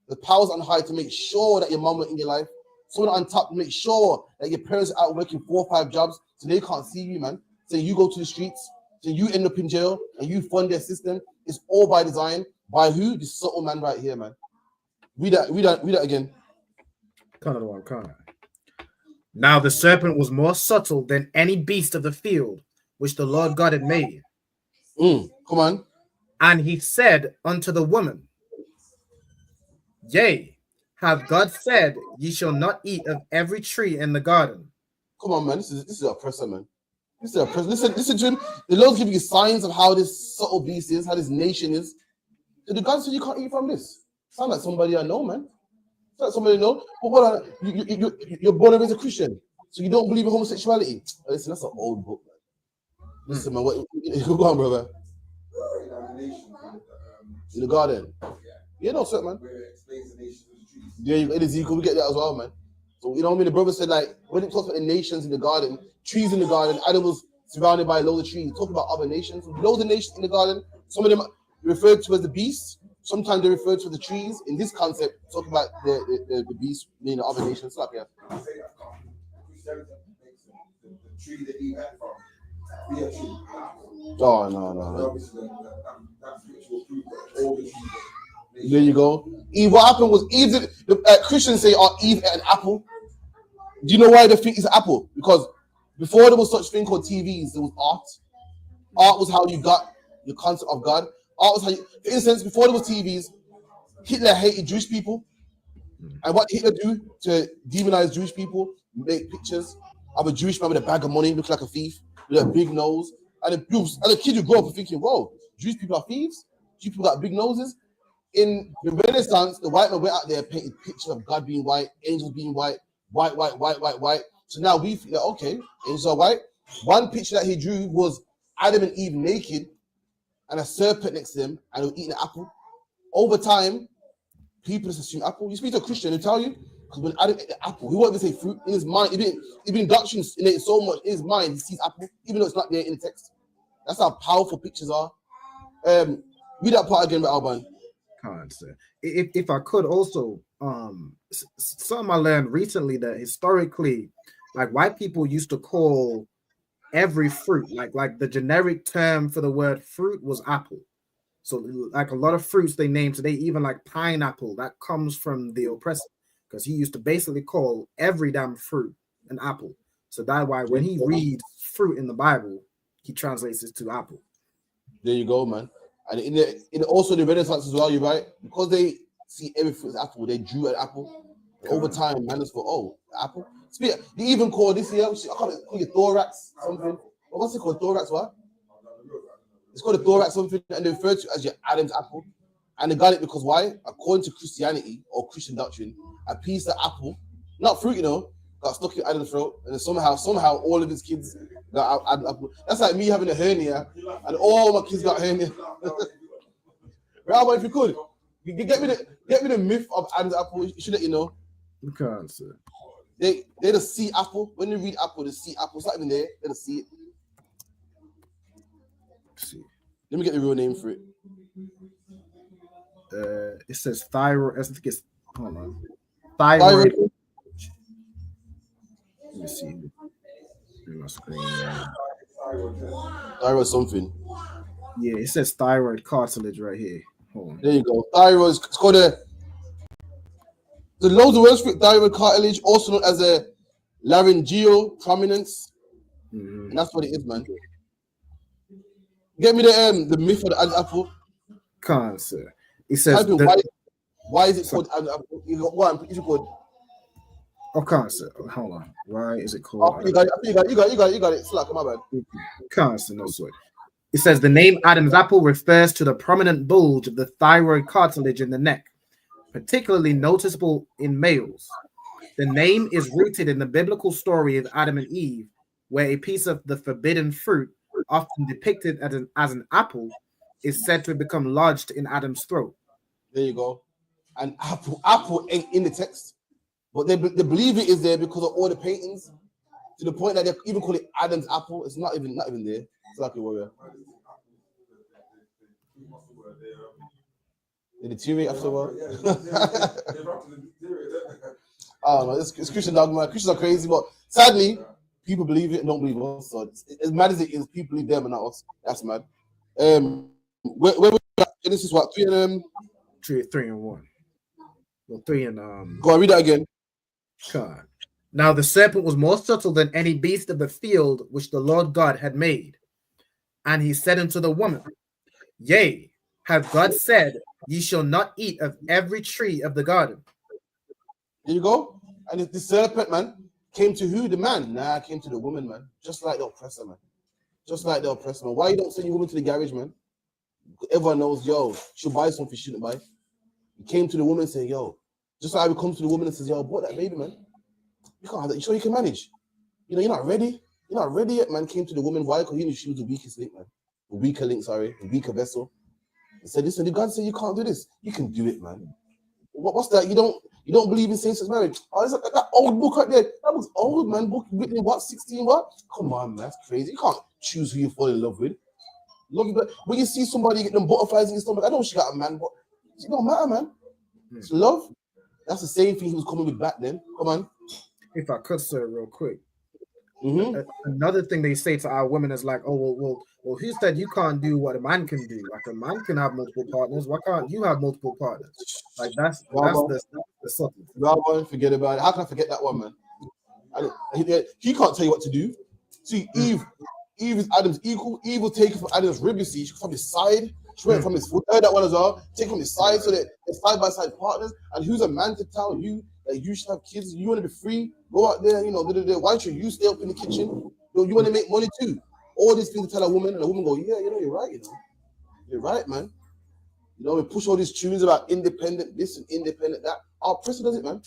The powers on high to make sure that your mom was in your life. Someone on top to make sure that your parents are out working 4 or 5 jobs so they can't see you, man. So you go to the streets, so you end up in jail, and you fund their system. It's all by design. By who? This subtle man right here, man. Read that again. Kind. Now the serpent was more subtle than any beast of the field which the Lord God had made. Come on. And he said unto the woman, Yea, hath God said, Ye shall not eat of every tree in the garden? Come on, man. This is a oppressor, man. This is a oppressor. Listen to him. The Lord's giving you signs of how this subtle beast is, how this nation is. So the God said you can't eat from this. Sound like somebody I know, man. Sound like somebody I know. But hold on, you're born and raised a Christian, so you don't believe in homosexuality. Listen, that's an old book, man. Listen, man. Go on, brother. In the garden. Yeah, no, sir, man. Yeah, in Ezekiel, we get that as well, man. So, you know what I mean? The brother said, like, when it talks about the nations in the garden, trees in the garden, Adam was surrounded by loads of trees. Talking about other nations, loads of nations in the garden. Some of them referred to as the beasts. Sometimes they refer to the trees. In this concept, talk about the beasts, meaning other nations. Like, yeah. Oh, no. There you go. Eve, what happened was Eve, Christians say, Eve ate an apple. Do you know why they think it's an apple? Because before there was such thing called TVs, there was art. Art was how you got the concept of God. Art was how you, for instance, before there was TVs, Hitler hated Jewish people. And what did Hitler do to demonize Jewish people? Make pictures of a Jewish man with a bag of money, looking like a thief, with a big nose. And the kids would grow up thinking, whoa, Jewish people are thieves? Jewish people got big noses? In the Renaissance, the white man went out there, painted pictures of God being white, angels being white. So now we feel like, okay, angels are white. One picture that he drew was Adam and Eve naked and a serpent next to them, and they were eating an apple. Over time, people just assume apple. You speak to a Christian, they tell you, because when Adam ate the apple, he won't even say fruit. In his mind, he's been indoctrinated so much in his mind, he sees apple, even though it's not there in the text. That's how powerful pictures are. Read that part again with Alban. Concept. If I could also, something I learned recently that historically, like white people used to call every fruit, like the generic term for the word fruit was apple. So like a lot of fruits they name today, even like pineapple, that comes from the oppressor, because he used to basically call every damn fruit an apple. So that's why when he reads fruit in the Bible, he translates it to apple. There you go, man. And in also the Renaissance as well, you're right. Because they see everything as apple, they drew an apple. Over time, man, just thought, oh, apple. They even call this here, I can't call it thorax, something. What's it called? Thorax, what? It's called a thorax, something, and they refer to it as your Adam's apple. And they got it because why? According to Christianity or Christian doctrine, a piece of apple, not fruit, got stuck in Adam's throat, and then somehow all of his kids got Adam's apple. That's like me having a hernia, and all my kids got hernia. Rabbi, if you could, get me the myth of Adam's apple. You should let you know. Because they just see apple. When they read apple, they see apple. It's not even there. They just see it. See. Let me get the real name for it. It says thyroid. I think it's hold on. Thyroid. Let me see. My screen. Thyroid something. Yeah, it says thyroid cartilage right here. Hold on. There you go. Thyroid. It's called the loads of words for it. Thyroid cartilage, also known as a laryngeal prominence, and that's what it is, man. Get me the myth of the Adam's apple. Concept. It says why is it called Adam's apple? You got one. Is it called? Oh, concept. Hold on. Why is it called? Oh, you got it. Slack, my bad. Concept. No sweat. It says the name Adam's apple refers to the prominent bulge of the thyroid cartilage in the neck, particularly noticeable in males. The name is rooted in the biblical story of Adam and Eve, where a piece of the forbidden fruit, often depicted as an apple, is said to have become lodged in Adam's throat. There you go. And apple ain't in the text, but they believe it is there because of all the paintings, to the point that they even call it Adam's apple. It's not even there. It's like a warrior. They deteriorate after a while. Oh no, it's Christian dogma. Christians are crazy, but sadly, people believe it and don't believe us. So as mad as it is, people believe them and not us. That's mad. Where we at? This is what 3 and 3 and 1. Well, 3 and Go on, read that again. God. Now the serpent was more subtle than any beast of the field which the Lord God had made. And he said unto the woman, Yea, hath God said, Ye shall not eat of every tree of the garden? There you go. And if the serpent, man, came to who? The man. Nah, it came to the woman, man. Just like the oppressor, man. Just like the oppressor, man. Why you don't send your woman to the garage, man? Everyone knows, yo, she'll buy something she shouldn't buy. He came to the woman and said, yo, just like we come to the woman and says, yo, bought that baby, man. You can't have that. You sure you can manage? You know, you're not ready. You're not ready yet, man. Came to the woman. Why? Because he knew she was the weakest link, man. The weaker link, sorry. The weaker vessel. He said, listen, the God said you can't do this. You can do it, man. What's that? You don't believe in same-sex marriage? Oh, it's like that old book right there. That was old, man. Book written in what, 16 what? Come on, man. That's crazy. You can't choose who you fall in love with. When you see somebody get them butterflies in your stomach, I know she got a man, but it don't matter, man. It's love. That's the same thing he was coming with back then. Come on. If I could, sir, real quick. Another thing they say to our women is like, oh, well, who said you can't do what a man can do? Like a man can have multiple partners. Why can't you have multiple partners? Like that's the something. Bravo, forget about it. How can I forget that one, man? He can't tell you what to do. See, Eve is Adam's equal. Eve was taken from Adam's rib, you see. She from his side. She went from his foot. Heard that one as well. Taken from his side so that they're side-by-side partners. And who's a man to tell you that you should have kids? You want to be free? Go out there, why should you stay up in the kitchen? You want to make money too. All these things to tell a woman, and a woman go, yeah, you're right, You're right, man. We push all these tunes about independent this and independent that. Our oppressor does it, man.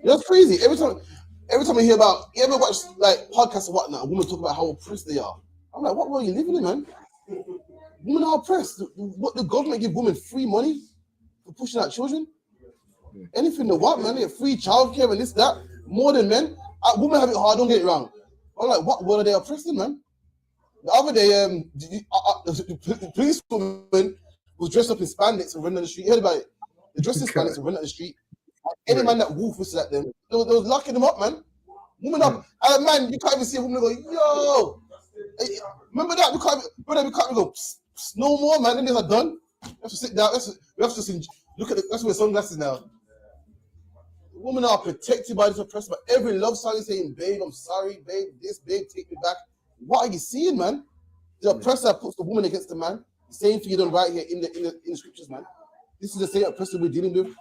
That's crazy. Every time I hear about, you ever watch like podcasts and whatnot, a woman talk about how oppressed they are. I'm like, what world are you living in, man? Women are oppressed. What the government give women free money for pushing out children? Anything they want, man. They get free childcare and this, that. More than men. Women have it hard, don't get it wrong. I'm like, what world are they oppressing, man? The other day, the police woman was dressed up in spandex and running down the street. You heard about it? They dressed in spandex and running down the street. Any man that wolf at them, they was locking them up, man. Woman up. And man, you can't even see a woman go, yo. Remember that? We can't even go, psst, psst, no more, man. Then they're done. We have to sit down. We have to look at let's wear sunglasses now. Women are protected by this oppressor, but every love song is saying, babe, I'm sorry, babe, this, babe, take me back. What are you seeing, man? The oppressor puts the woman against the man. The same thing you done right here in the scriptures, man. This is the same oppressor we're dealing with.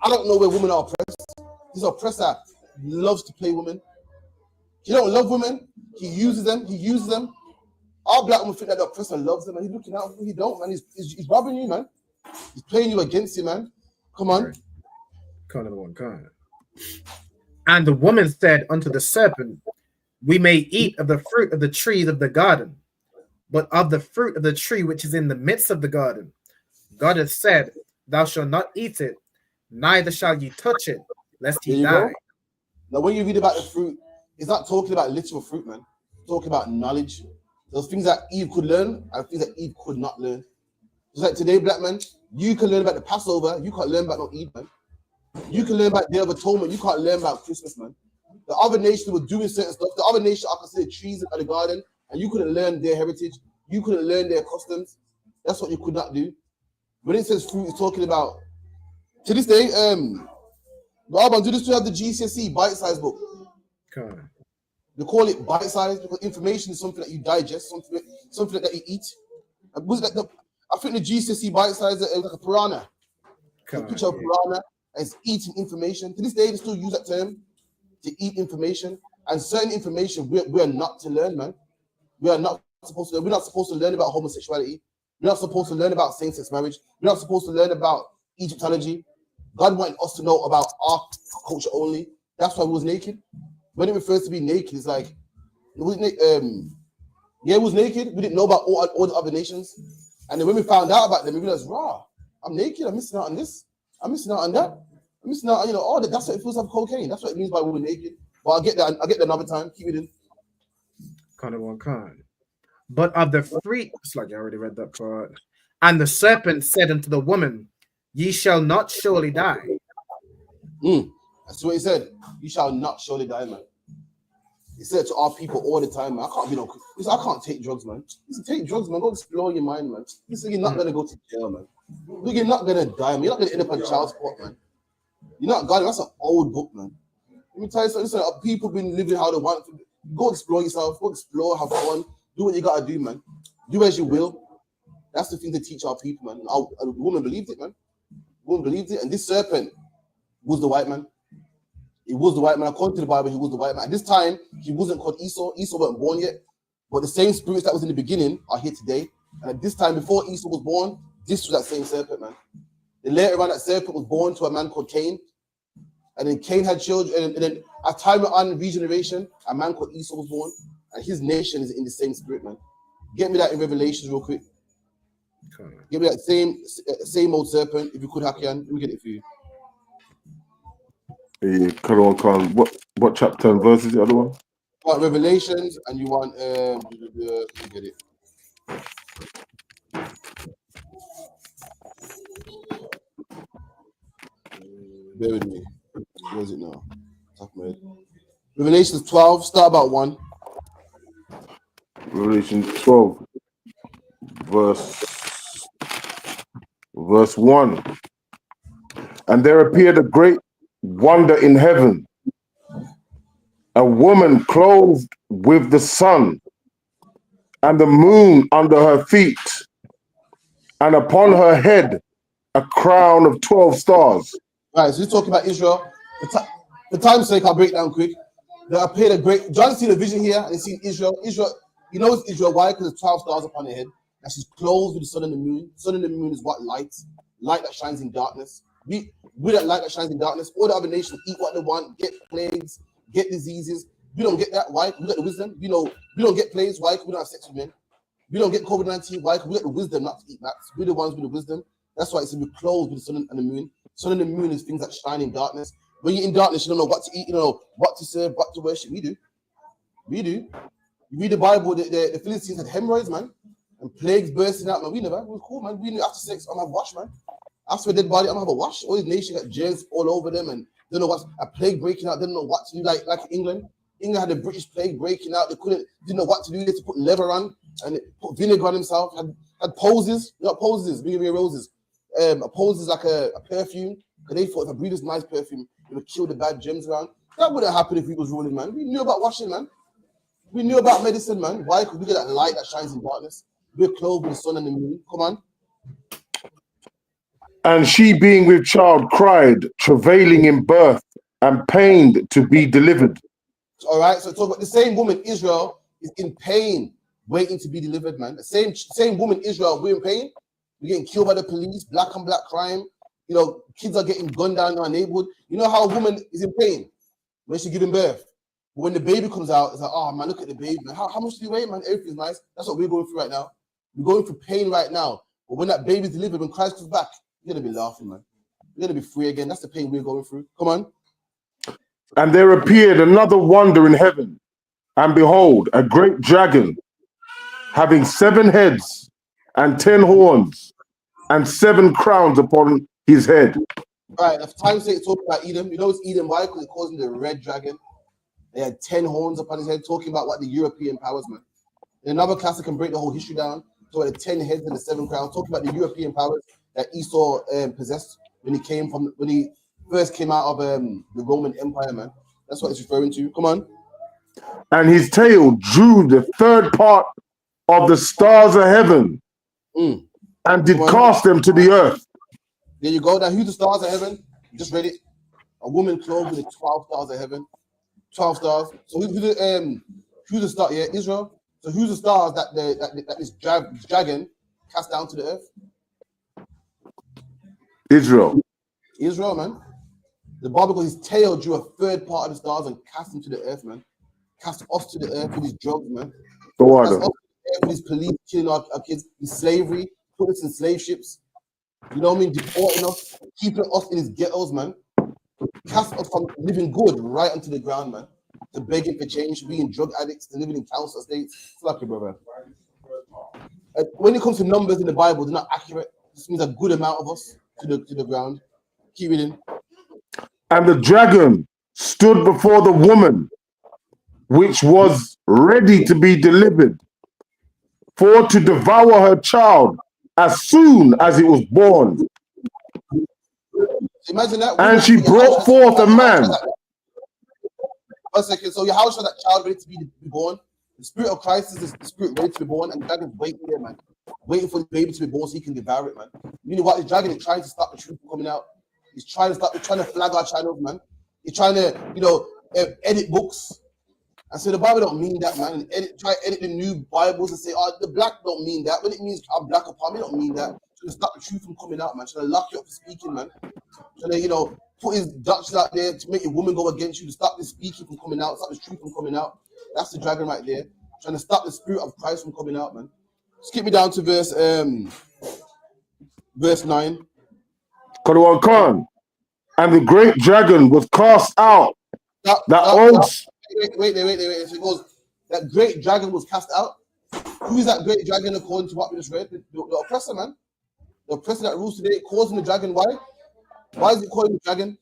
I don't know where women are oppressed. This oppressor loves to play women. He don't love women. He uses them. Our black women think that the oppressor loves them, and he's looking out for he don't, man. He's robbing you, man. He's playing you against you, man. Come on. Kind of one kind. And the woman said unto the serpent, We may eat of the fruit of the trees of the garden, but of the fruit of the tree which is in the midst of the garden, God hath said, Thou shalt not eat it, neither shall ye touch it, lest ye die. Go. Now, when you read about the fruit, it's not talking about literal fruit, man. It's talking about knowledge. Those things that Eve could learn and things that Eve could not learn. Just like today, black man, you can learn about the Passover, you can't learn about no Eid, man. You can learn about Day of Atonement, you can't learn about Christmas, man. The other nations were doing certain stuff. The other nations are considered trees at the garden, and you couldn't learn their heritage. You couldn't learn their customs. That's what you could not do. When it says fruit, it's talking about, to this day, do this to have the GCSE bite-sized book. Okay. They call it bite-sized because information is something that you digest, something that you eat. I think the GCSE bite-sized is like a piranha. A picture of piranha as eating information. To this day, they still use that term to eat information. And certain information we are not to learn, man. We are not supposed to learn. We're not supposed to learn about homosexuality. We're not supposed to learn about same-sex marriage. We're not supposed to learn about Egyptology. God wanted us to know about our culture only. That's why we was naked. When it refers to be naked, it's like, it was naked. We didn't know about all the other nations. And then when we found out about them, we realized, raw, I'm naked. I'm missing out on this. I'm missing out on that. I'm missing out on, all that. That's what it feels like cocaine. That's what it means by we were naked. But I'll get that another time. Keep it in. Kind of one kind. But of the fruit, it's like I already read that part. And the serpent said unto the woman, Ye shall not surely die. That's what he said. You shall not surely die, man. He said to our people all the time, man, I can't take drugs, man. Listen, take drugs, man. Go explore your mind, man. Listen, you're not going to go to jail, man. Look, you're not going to die, man. You're not going to end up on child support, man. You're not God. That's an old book, man. Let me tell you something. Listen, people been living how they want. Go explore yourself. Go explore, have fun. Do what you gotta do, man. Do as you will. That's the thing to teach our people, man. Our woman believed it, man. Woman believed it, and this serpent was the white man. He was the white man. According to the Bible, he was the white man. At this time, he wasn't called Esau. Esau wasn't born yet. But the same spirits that was in the beginning are here today. And at this time, before Esau was born, this was that same serpent, man. Then later on, that serpent was born to a man called Cain. And then Cain had children. And then at time on regeneration, a man called Esau was born. And his nation is in the same spirit, man. Get me that in Revelations real quick. Give me that same old serpent, if you could, Hakian. Let me get it for you. Yeah, come on. What chapter and verse is the other one? You want Revelations, and you want let me get it. Bear with me. Where is it now? Top of my head. Revelations 12, start about 1. Revelation 12, verse 1. And there appeared a great wonder in heaven, a woman clothed with the sun, and the moon under her feet, and upon her head a crown of 12 stars. Right, so you're talking about Israel. For time's sake, I'll break down quick. There appeared a great. John seen a vision here, and he seen Israel. Israel, he knows Israel. Why? Because there's 12 stars upon her head, and she's clothed with the sun and the moon. Sun and the moon is what? Light that shines in darkness. We that light that shines in darkness. All the other nations eat what they want, get plagues, get diseases. We don't get that. Why? We got the wisdom. We don't get plagues. Why? Because we don't have sex with men. We don't get COVID-19. Why? Because we got the wisdom not to eat bats. We're the ones with the wisdom. That's why it's we're clothed with the sun and the moon. Sun and the moon is things that shine in darkness. When you're in darkness, you don't know what to eat, you don't know what to serve, what to worship. We do. You read the Bible, the Philistines had hemorrhoids, man, and plagues bursting out, man. We never. We're cool, man. We knew after sex, I'm gonna have a wash, man. After a dead body, I'm gonna have a wash. All these nations got germs all over them, and they don't know what's a plague breaking out. They don't know what to do, like England. England had the British plague breaking out. They didn't know what to do. They had to put leather on and they put vinegar on himself. Had poses, not poses, bring me roses. A pose is like a perfume. Because they thought if I breathe this nice perfume, it would kill the bad germs around. That wouldn't happen if we was ruling, man. We knew about washing, man. We knew about medicine, man. Why? Because we get that light that shines in darkness. We're clothed with the sun and the moon. Come on. And she, being with child, cried, travailing in birth, and pained to be delivered. All right. So talk about the same woman, Israel, is in pain, waiting to be delivered, man. The same woman, Israel, we're in pain. We're getting killed by the police, black on black crime. You know, kids are getting gunned down in our neighborhood. You know how a woman is in pain when she's giving birth? When the baby comes out, it's like, oh man, look at the baby, man. How much do you weigh, man? Everything's nice. That's what we're going through right now. We're going through pain right now. But when that baby's delivered, when Christ comes back, you're gonna be laughing, man. You're gonna be free again. That's the pain we're going through. Come on. And there appeared another wonder in heaven, and behold, a great dragon, having 7 heads and 10 horns, and 7 crowns upon his head. Right, if time's sake, talk about Edom. You know it's Edom, why? Because it calls him the red dragon. They had 10 horns upon his head, talking about what the European powers, man. In another class, I can break the whole history down. So the 10 heads and the 7 crowns, talking about the European powers that Esau possessed when he first came out of the Roman Empire, man. That's what it's referring to. Come on. And his tail drew the 3rd part of the stars of heaven, and did cast them to the earth. There you go. Now, who's the stars of heaven? You just read it. A woman clothed with the 12 stars of heaven. 12 stars. So who's the star? Yeah, Israel. So who's the stars that this dragon cast down to the earth? Israel. Israel, man. The Bible goes, his tail drew a 3rd part of the stars and cast them to the earth, man. Cast us to the earth with his drugs, man. Cast us to the earth with his police killing our kids, his slavery, put us in slave ships. You know what I mean? Deporting us, keeping us in his ghettos, man. Cast us from living good right onto the ground, man. To begging for change, being drug addicts, to living in council estates. It's lucky, brother. When it comes to numbers in the Bible, they're not accurate. This means a good amount of us to the ground. Keep reading. And the dragon stood before the woman, which was ready to be delivered, for to devour her child as soon as it was born. Imagine that. And she brought forth a man. 1 second. So your house for that child ready to be born. The spirit of Christ is the spirit ready to be born, and the dragon's waiting there, man. Waiting for the baby to be born so he can devour it, man. You know what? The dragon is trying to stop the truth from coming out. He's trying to flag our channels, man. He's trying to, edit books. And so the Bible don't mean that, man. And try to edit the new Bibles and say, oh, the black don't mean that. When it means I'm black upon me, don't mean that. Trying to stop the truth from coming out, man. Trying to lock you up for speaking, man. Trying to, put his doctrines out there to make a woman go against you, to stop the speaking from coming out, stop the truth from coming out. That's the dragon right there. Trying to stop the spirit of Christ from coming out, man. Skip me down to verse 9. Qur'an Khan. And the great dragon was cast out. Wait. So it goes, that great dragon was cast out. Who is that great dragon according to what we just read? The oppressor, man. The oppressor that rules today, calls him the dragon. Why? Why is it called the dragon?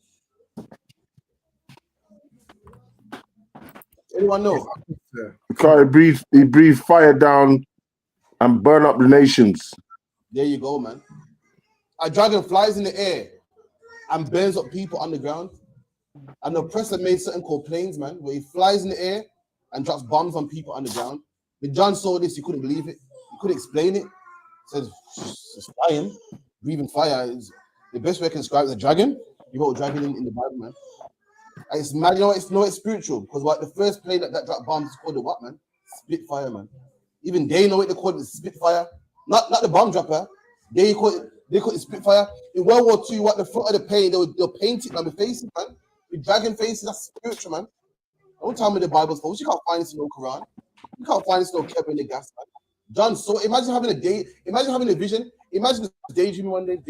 Anyone know? Because he breathed fire down and burn up the nations. There you go, man. A dragon flies in the air and burns up people on the ground. And the oppressor made certain called planes, man, where he flies in the air and drops bombs on people on the ground. When John saw this, he couldn't believe it. He couldn't explain it. He says, it's flying, breathing fire. Is the best way I can describe it as a dragon. You got a dragon in the Bible, man. And it's mad, it's spiritual. Because what the first plane that dropped bombs is called the what, man? Spitfire, man. Even they know what they call it, the Spitfire. Not the bomb dropper. They call it Spitfire. In World War II, what the front of the plane, they'll paint it on the faces, man. With dragon faces, that's spiritual, man. Don't tell me the Bible's false. You can't find this in no Quran. You can't find this in no Kevin in the gas, man. John, so imagine having a vision. Imagine daydreaming one day,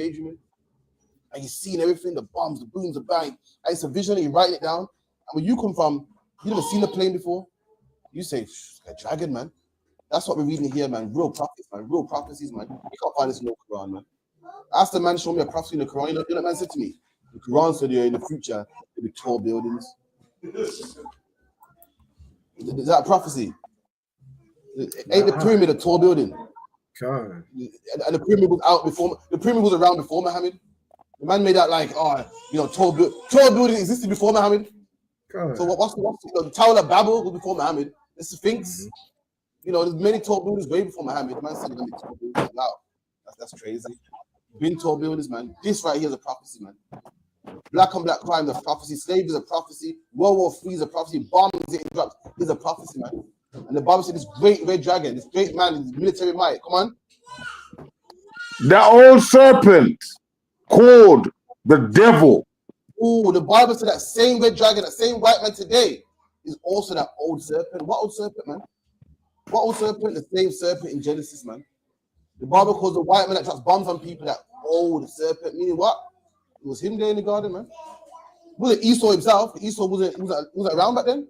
and you're seeing everything, the bombs, the booms, the bang, and it's a vision, and you're writing it down. And when you come from, you never seen a plane before, you say, a dragon, man. That's what we're reading here, man. Real prophets, man. Real prophecies, man. You can't find this in no Quran, man. Ask the man, show me a prophecy in the Quran. You know what man said to me? The Quran said in the future, there'll be tall buildings. Is that a prophecy? Ain't the pyramid a tall building? God. And the pyramid was out before. The pyramid was around before Muhammad. The man made that like, tall building existed before Muhammad. God. So what's the Tower of Babel was before Muhammad. The Sphinx, there's many tall buildings way before Muhammad. The man said there's tall buildings. Wow, that's crazy. Been tall buildings, man. This right here is a prophecy, man. Black on black crime is a prophecy. Slavery is a prophecy. World War III is a prophecy. Bombs getting dropped is a prophecy, man. And the Bible said this great red dragon, this great man, this military might. Come on. The old serpent called the devil. Oh, the Bible said that same red dragon, that same white man today is also that old serpent. What old serpent, man? What old serpent? The same serpent in Genesis, man. The Bible calls the white man that drops bombs on people that old serpent, meaning what? It was him there in the garden, man. Was it Esau himself? Esau wasn't around back then.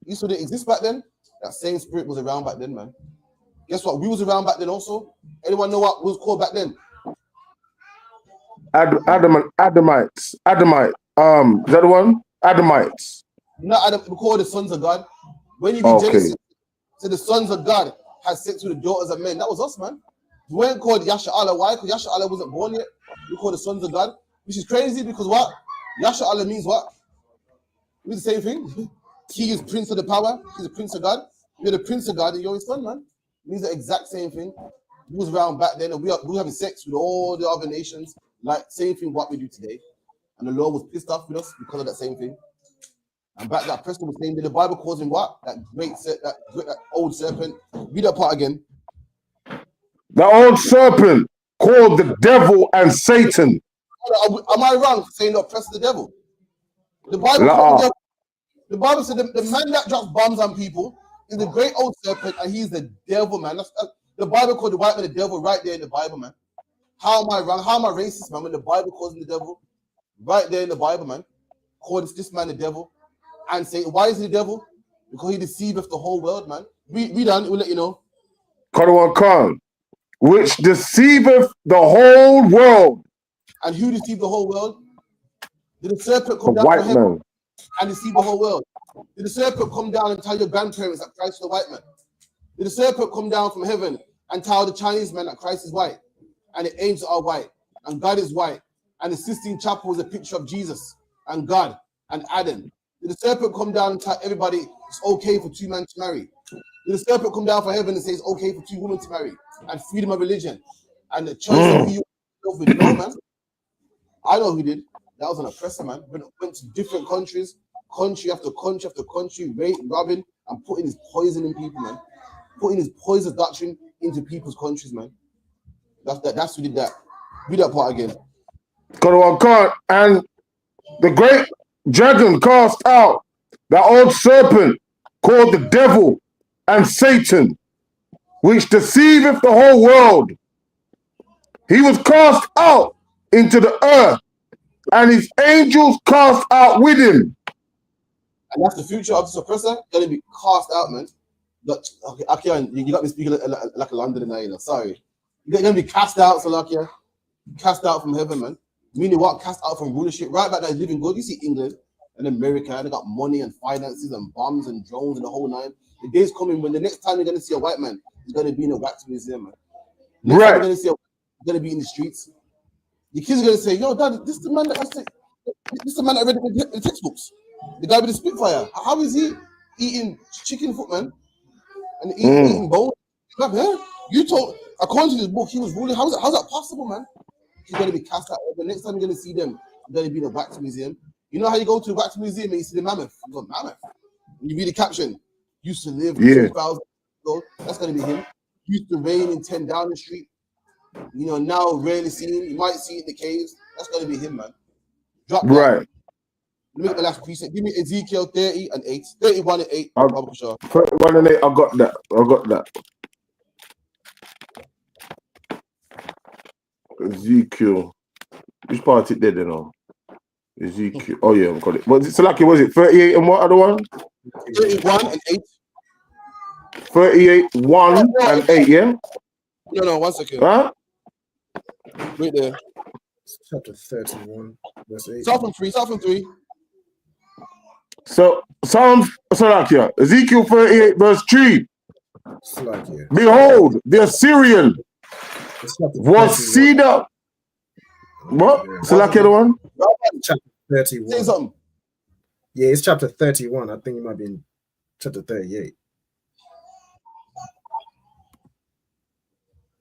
Esau didn't exist back then. That same spirit was around back then, man. Guess what? We was around back then also. Anyone know what was called back then? Adamites. Adamite. Is that the one? Adamites. Not Adam. We call the sons of God. When you read Genesis, so the sons of God had sex with the daughters of men. That was us, man. We weren't called Yasha Allah. Why? Because Yasha Allah wasn't born yet. We call the sons of God, which is crazy because what? Yasha Allah means what? It means the same thing. He is prince of the power. He's the prince of God. You're the prince of God and you're his son, man. It means the exact same thing. We was around back then and we were having sex with all the other nations, like same thing what we do today. And the Lord was pissed off with us because of that same thing. And back that person was saying that the Bible calls him what? That old serpent. Read that part again. The old serpent called the devil and Satan. Am I wrong for saying the oppressor the devil? The Bible called the devil. The Bible said the man that drops bombs on people is the great old serpent, and he's the devil, man. The Bible called the white man the devil right there in the Bible, man. How am I wrong? How am I racist, man? When the Bible calls him the devil, right there in the Bible, man, calls this man the devil, and say, why is he the devil? Because he deceiveth the whole world, man. Read on, we'll let you know. Qur'an Khan, which deceiveth the whole world. And who deceived the whole world? Did the serpent come down from heaven and deceive the whole world? Did the serpent come down and tell your grandparents that Christ is the white man? Did the serpent come down from heaven and tell the Chinese man that Christ is white? And the angels are white, and God is white, and the Sistine Chapel is a picture of Jesus and God and Adam Did the serpent come down and tell everybody it's okay for two men to marry? Did the serpent come down from heaven and say it's okay for two women to marry? And freedom of religion and the choice of who you love with? No, man. I know who did. That was an oppressor, man. Went to different countries, country after country after country, robbing and putting his poison in people, man. Putting his poison doctrine into people's countries, man. That's who did that. Read that part again. And the great dragon cast out the old serpent called the devil and Satan, which deceiveth the whole world. He was cast out into the earth, and his angels cast out with him. And that's the future of the suppressor, gonna be cast out, man. But okay, you got me speaking like a Londoner, you know. Sorry. You're gonna be cast out, Salakia. Cast out from heaven, man. Meaning what? Cast out from rulership. Right back there, living good. You see England and America, and they got money and finances and bombs and drones and the whole nine. The day's coming when the next time you're gonna see a white man is gonna be in a wax museum, man. Next time you're gonna see gonna be in the streets. Your kids are gonna say, "Yo, Dad, this is the man that read the textbooks. The guy with the Spitfire. How is he eating chicken foot, man? And eating bones? You told, according to this book, he was ruling. How's that possible, man? He's gonna be cast out. The next time you're gonna see them, they're gonna be in a wax museum. You know how you go to a wax museum and you see the mammoth? You go, mammoth. And you read the caption. Used to live 2,000 years ago. That's gonna be him. Used to reign in 10 Downing Street. You know, now rarely seen. You might see it in the caves. That's gonna be him, man. Drop that. Right. Let me get the last preset. Give me Ezekiel 30 and 8. 31 and 8. 31 and 8. I got that. Ezekiel. Which part it did, you know? Ezekiel. Oh yeah, I've got it. Was it 38 and what other one? 31 and 8. 38, 1 and 8, yeah? No, 1 second. Huh? Right there. Chapter 31, verse 8. Start from 3. So, Salakia, Ezekiel 38, verse 3. Salakia. Behold, the Assyrian was cedar. What? Salakia, the one? Chapter 31. Say something. Yeah, it's chapter 31. I think it might be in chapter 38.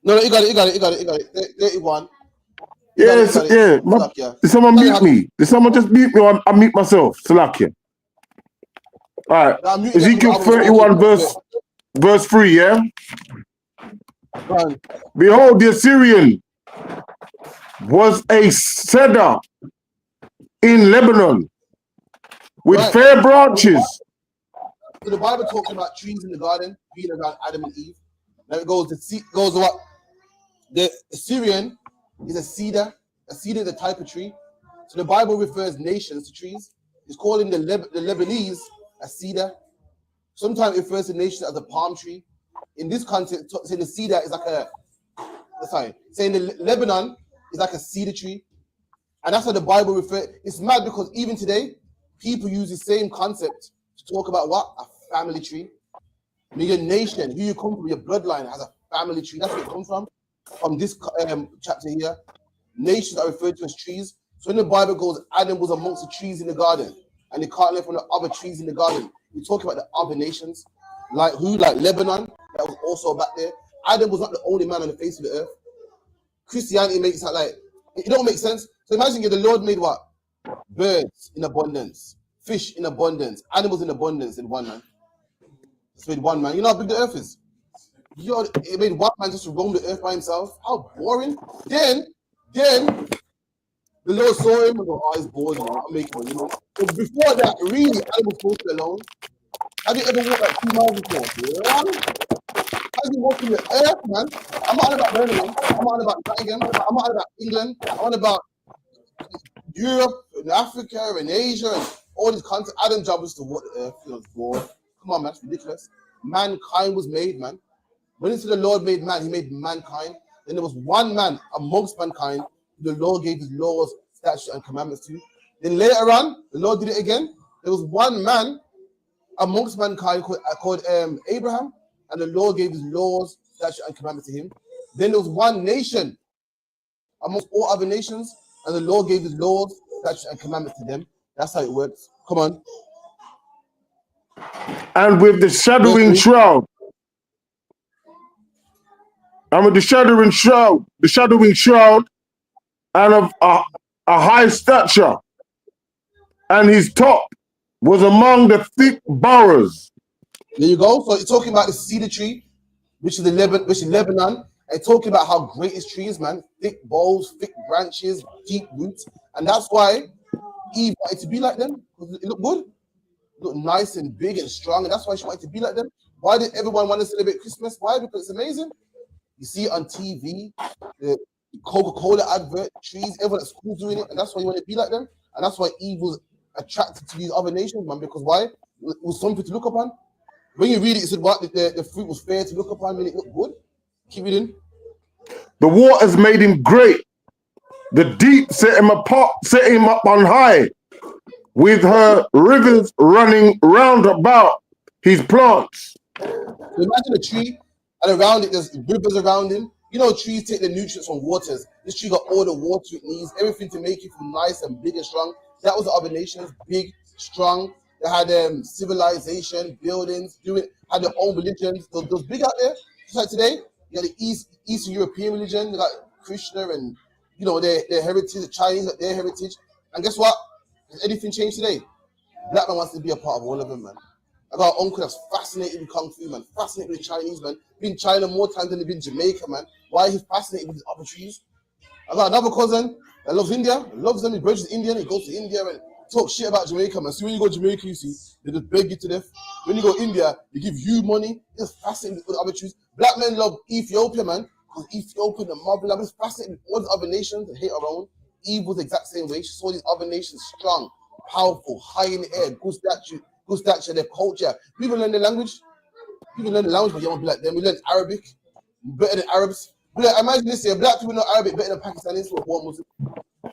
No, you got it. 31. Yes, yeah. Did someone mute me? Did someone just mute me or I mute myself? Salakia. All right. Ezekiel 31, verse 3, yeah? Behold, the Assyrian was a cedar in Lebanon with fair branches. So the Bible talks about trees in the garden being around Adam and Eve. Now it goes what? The Assyrian is a cedar. A cedar is a type of tree. So the Bible refers nations to trees. It's calling the Lebanese a cedar. Sometimes it refers to nations as a palm tree. In this context, saying the cedar is like saying the Lebanon is like a cedar tree. And that's how the Bible refers. It's mad because even today, people use the same concept to talk about what? A family tree. Your nation, who you come from, your bloodline has a family tree. That's where it comes from this chapter here. Nations are referred to as trees. So when the Bible goes, Adam was amongst the trees in the garden, and they can't live from the other trees in the garden. We talk about the other nations, like Lebanon, that was also back there. Adam was not the only man on the face of the earth. Christianity makes it like, it don't make sense. So imagine the Lord made what? Birds in abundance, fish in abundance, animals in abundance in one man. It's made one man. You know how big the earth is? It made one man just to roam the earth by himself. How boring. Then the Lord saw him and go, oh, he's bored, I'm making one, you know. But before that, really, Adam was supposed to be alone. Have you ever walked like 2 miles before? Have you walked in the earth, man? I'm not on about Birmingham. I'm not on about Nottingham. I'm not on about England. I'm on about Europe and Africa and Asia and all these countries. Adam's job was to walk the earth. He was bored. Come on, man, it's ridiculous. Mankind was made, man. When it said the Lord made man, he made mankind. Then there was one man amongst mankind who the Lord gave his laws, statutes, and commandments to. Then later on, the Lord did it again. There was one man amongst mankind called Abraham, and the Lord gave his laws, statutes, and commandments to him. Then there was one nation amongst all other nations, and the Lord gave his laws, statutes, and commandments to them. That's how it works. Come on. and with the shadowing shroud. And with the shadowing shroud, and of a high stature, and his top was among the thick boughs. There you go. So it's talking about the cedar tree, which is Lebanon, and talking about how great his tree is, man. Thick boughs, thick branches, deep roots, and that's why Eve wanted to be like them, because it looked good, looked nice and big and strong, and that's why she wanted to be like them. Why did everyone want to celebrate Christmas? Why? Because it's amazing. You see it on TV, the Coca-Cola advert, trees, everyone at school doing it, and that's why you want to be like them. And that's why Eve was attracted to these other nations, man, because why? It was something to look upon. When you read it, it said what the fruit was fair to look upon, when it looked good. Keep reading. The waters made him great. The deep set him apart, set him up on high, with her rivers running round about his plants. So imagine a tree, and around it, there's rivers around him. You know, trees take the nutrients from waters. This tree got all the water it needs, everything to make it feel nice and big and strong. That was the other nations, big, strong. They had civilization, buildings, had their own religions. Those big out there. Just like today, you got the Eastern European religion, they got Krishna and their heritage, the Chinese got their heritage. And guess what? Has anything changed today? Black man wants to be a part of all of them, man. I got an uncle that's fascinated with Kung Fu, man. Fascinated with Chinese, man. Been in China more times than he's been in Jamaica, man. Why he's fascinated with these other trees? I got another cousin that loves India, loves them. He bridges Indian, he goes to India and talk shit about Jamaica, man. So when you go to Jamaica, you see, they just beg you to death. When you go to India, they give you money. It's fascinating with other trees. Black men love Ethiopia, man. Because Ethiopia, the motherland, is fascinating with all the other nations and hate our own. Eve was the exact same way. She saw these other nations strong, powerful, high in the air, good stature, their culture. People learn the language. People learn the language, but you don't be like them. We learn Arabic better than Arabs. Like, imagine this here, black people know Arabic better than Pakistanis.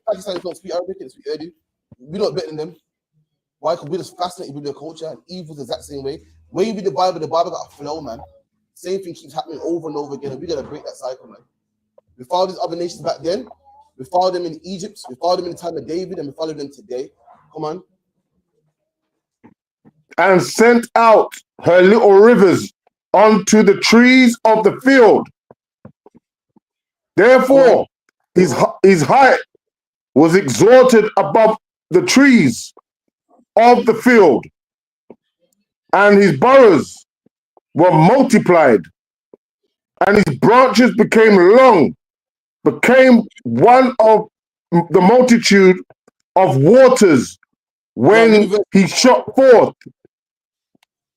Pakistanis don't speak Arabic, they speak Urdu. We're not better than them. Why? Because we're just fascinated with their culture, and Eve was the exact same way. When you read the Bible got a flow, man. Same thing keeps happening over and over again, and we gotta break that cycle, man. We followed these other nations back then. We followed them in Egypt. We followed them in the time of David, and we follow them today. Come on. And sent out her little rivers unto the trees of the field. Therefore, his height was exalted above the trees of the field, and his boughs were multiplied, and his branches became long, became one of the multitude of waters when he shot forth.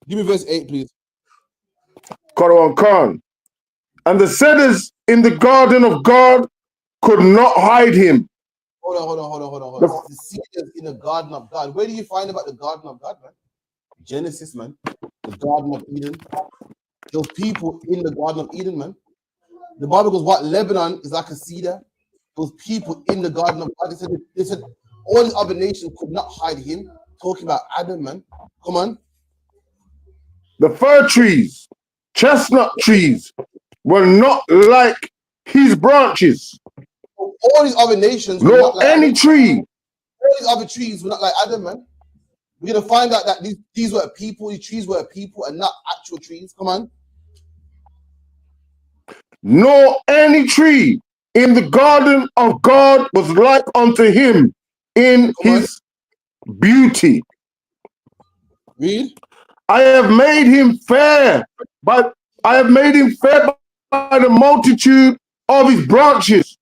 Give me verse 8, please. Quran Khan. And the cedars in the garden of God could not hide him. Hold on. The cedars in the garden of God. Where do you find about the garden of God, man? Genesis, man. The Garden of Eden. Those people in the Garden of Eden, man. The Bible goes, what? Lebanon is like a cedar. Those people in the Garden of God. They said all the other nations could not hide him. Talking about Adam, man. Come on. The fir trees, chestnut trees were not like his branches. All these other nations were not like any Adam. tree. All these other trees were not like Adam, man. We're gonna find out that these were people, these trees were people and not actual trees. Come on. Nor any tree in the garden of God was like unto him in his beauty. Read. I have made him fair, but I have made him fair by the multitude of his branches,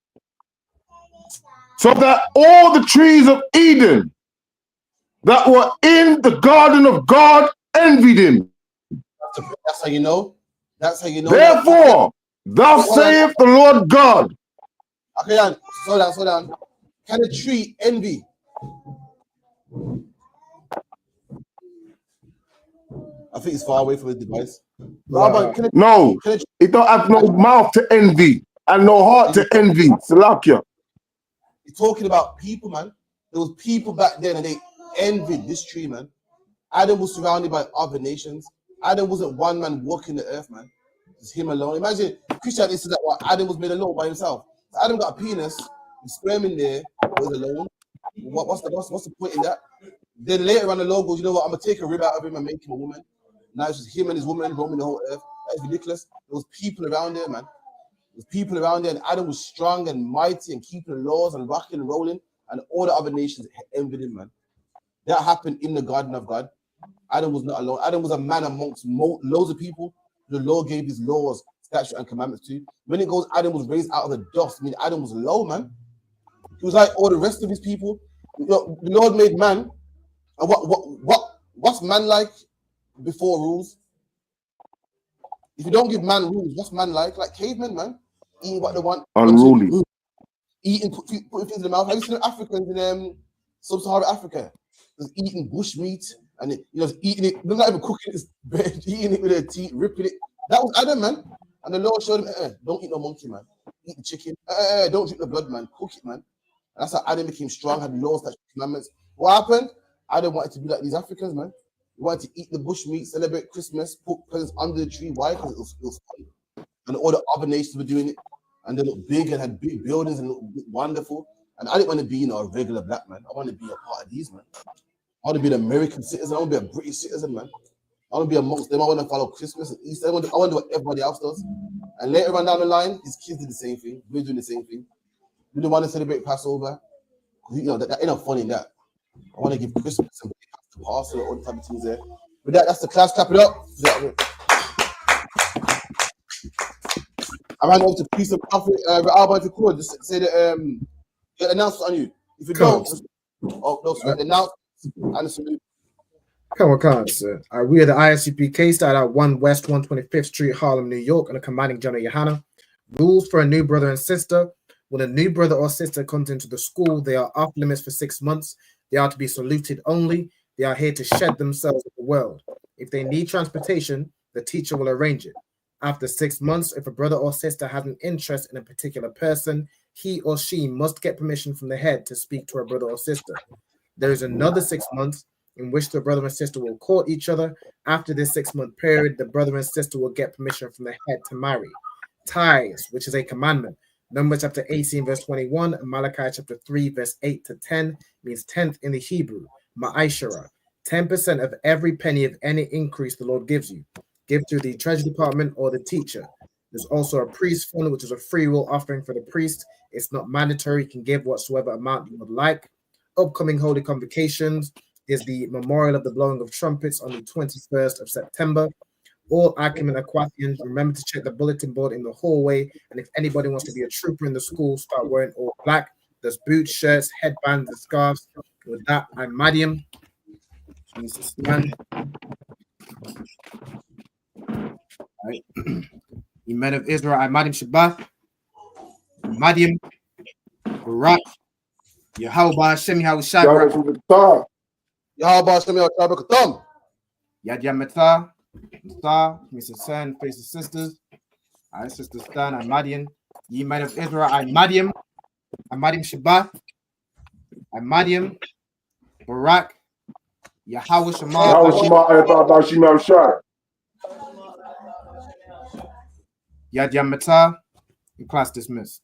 so that all the trees of Eden that were in the garden of God envied him. That's how you know. That's how you know. Therefore, thus saith the Lord God. Okay, slow down. Can a tree envy? I think it's far away from his device. No, it don't have no mouth to envy and no heart to envy. Salakia. You're talking about people, man. There was people back then and they envied this tree, man. Adam was surrounded by other nations. Adam wasn't one man walking the earth, man. It's him alone. Imagine Christianity said that Adam was made alone by himself. So Adam got a penis, his sperm in there, was alone. What's the point in that? Then later on, the Lord goes, you know what? I'm gonna take a rib out of him and make him a woman. Now it's just him and his woman roaming the whole earth. That is ridiculous. There was people around there, man. There's people around there, and Adam was strong and mighty and keeping the laws and rocking and rolling, and all the other nations envied him, man. That happened in the garden of God. Adam was not alone. Adam was a man amongst loads of people. The Lord gave his laws, statutes, and commandments to. When it goes, Adam was raised out of the dust. I mean, Adam was low, man. He was like all the rest of his people. You know, the Lord made man, and what's man like before rules? If you don't give man rules, what's man like? Like cavemen, man. Eating what they want. Unruly. Eating, putting things in the mouth. Have you seen Africans in sub-Saharan Africa? Just eating bush meat and eating it. They're not even cooking it, bread, eating it with their teeth, ripping it. That was Adam, man. And the Lord showed him, don't eat no monkey, man. Eat the chicken. Don't drink the blood, man. Cook it, man. And that's how Adam became strong, had laws, statutes, commandments. What happened? Adam wanted to be like these Africans, man. He wanted to eat the bush meat, celebrate Christmas, put presents under the tree. Why? Because it was fun. And all the other nations were doing it. And they looked big and had big buildings and looked wonderful. And I didn't want to be, a regular black man. I want to be a part of these, man. I want to be an American citizen. I want to be a British citizen, man. I want to be amongst them. I want to follow Christmas and Easter. I want to do what everybody else does. And later on down the line, his kids did the same thing. We're doing the same thing. We don't want to celebrate Passover. That ain't no fun in that. I want to give Christmas and Passover, all the type of things there. But that's the class. Clap it up. I ran over to Peace of Prophet, Alba, if you could, just say that get announcement on you. If you don't, announce and salute. Come on, sir. We are the ISUPK, started at 1 West 125th Street, Harlem, New York, under commanding General Yohana. Rules for a new brother and sister. When a new brother or sister comes into the school, they are off limits for 6 months. They are to be saluted only. They are here to shed themselves in the world. If they need transportation, the teacher will arrange it. After 6 months, if a brother or sister has an interest in a particular person, he or she must get permission from the head to speak to a brother or sister. There is another 6 months in which the brother and sister will court each other. After this 6 month period, the brother and sister will get permission from the head to marry. Tithes, which is a commandment. Numbers chapter 18, verse 21, and Malachi chapter 3, verse 8 to 10 means 10th in the Hebrew. Ma'ashara, 10% of every penny of any increase the Lord gives you. Give to the treasury department or the teacher. There's also a priest fund, which is a free will offering for the priest. It's not mandatory. You can give whatsoever amount you would like. Upcoming holy convocations is the memorial of the blowing of trumpets on the 21st of September. All Akim and Aquathians, remember to check the bulletin board in the hallway. And if anybody wants to be a trooper in the school, start wearing all black. There's boots, shirts, headbands, and scarves. With that, I'm Madiam. Right. You men of Israel, I'm Madiam Shabbat. Madiam, Barak, Yahweh Hashem, Yahweh Shabbat. Yahweh Hashem, Yahweh Shabbat. Yad Yametah, Star, Mr. Sen, face of sisters. All right, Sister Stan, I'm Madian. Ye men of Israel, I'm Madiam. I'm Madiam Shabbat. I'm Madiam, Barak, Yahweh Shema. Yad Yametah. Class dismissed.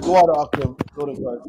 Go out, Akim. Go to class.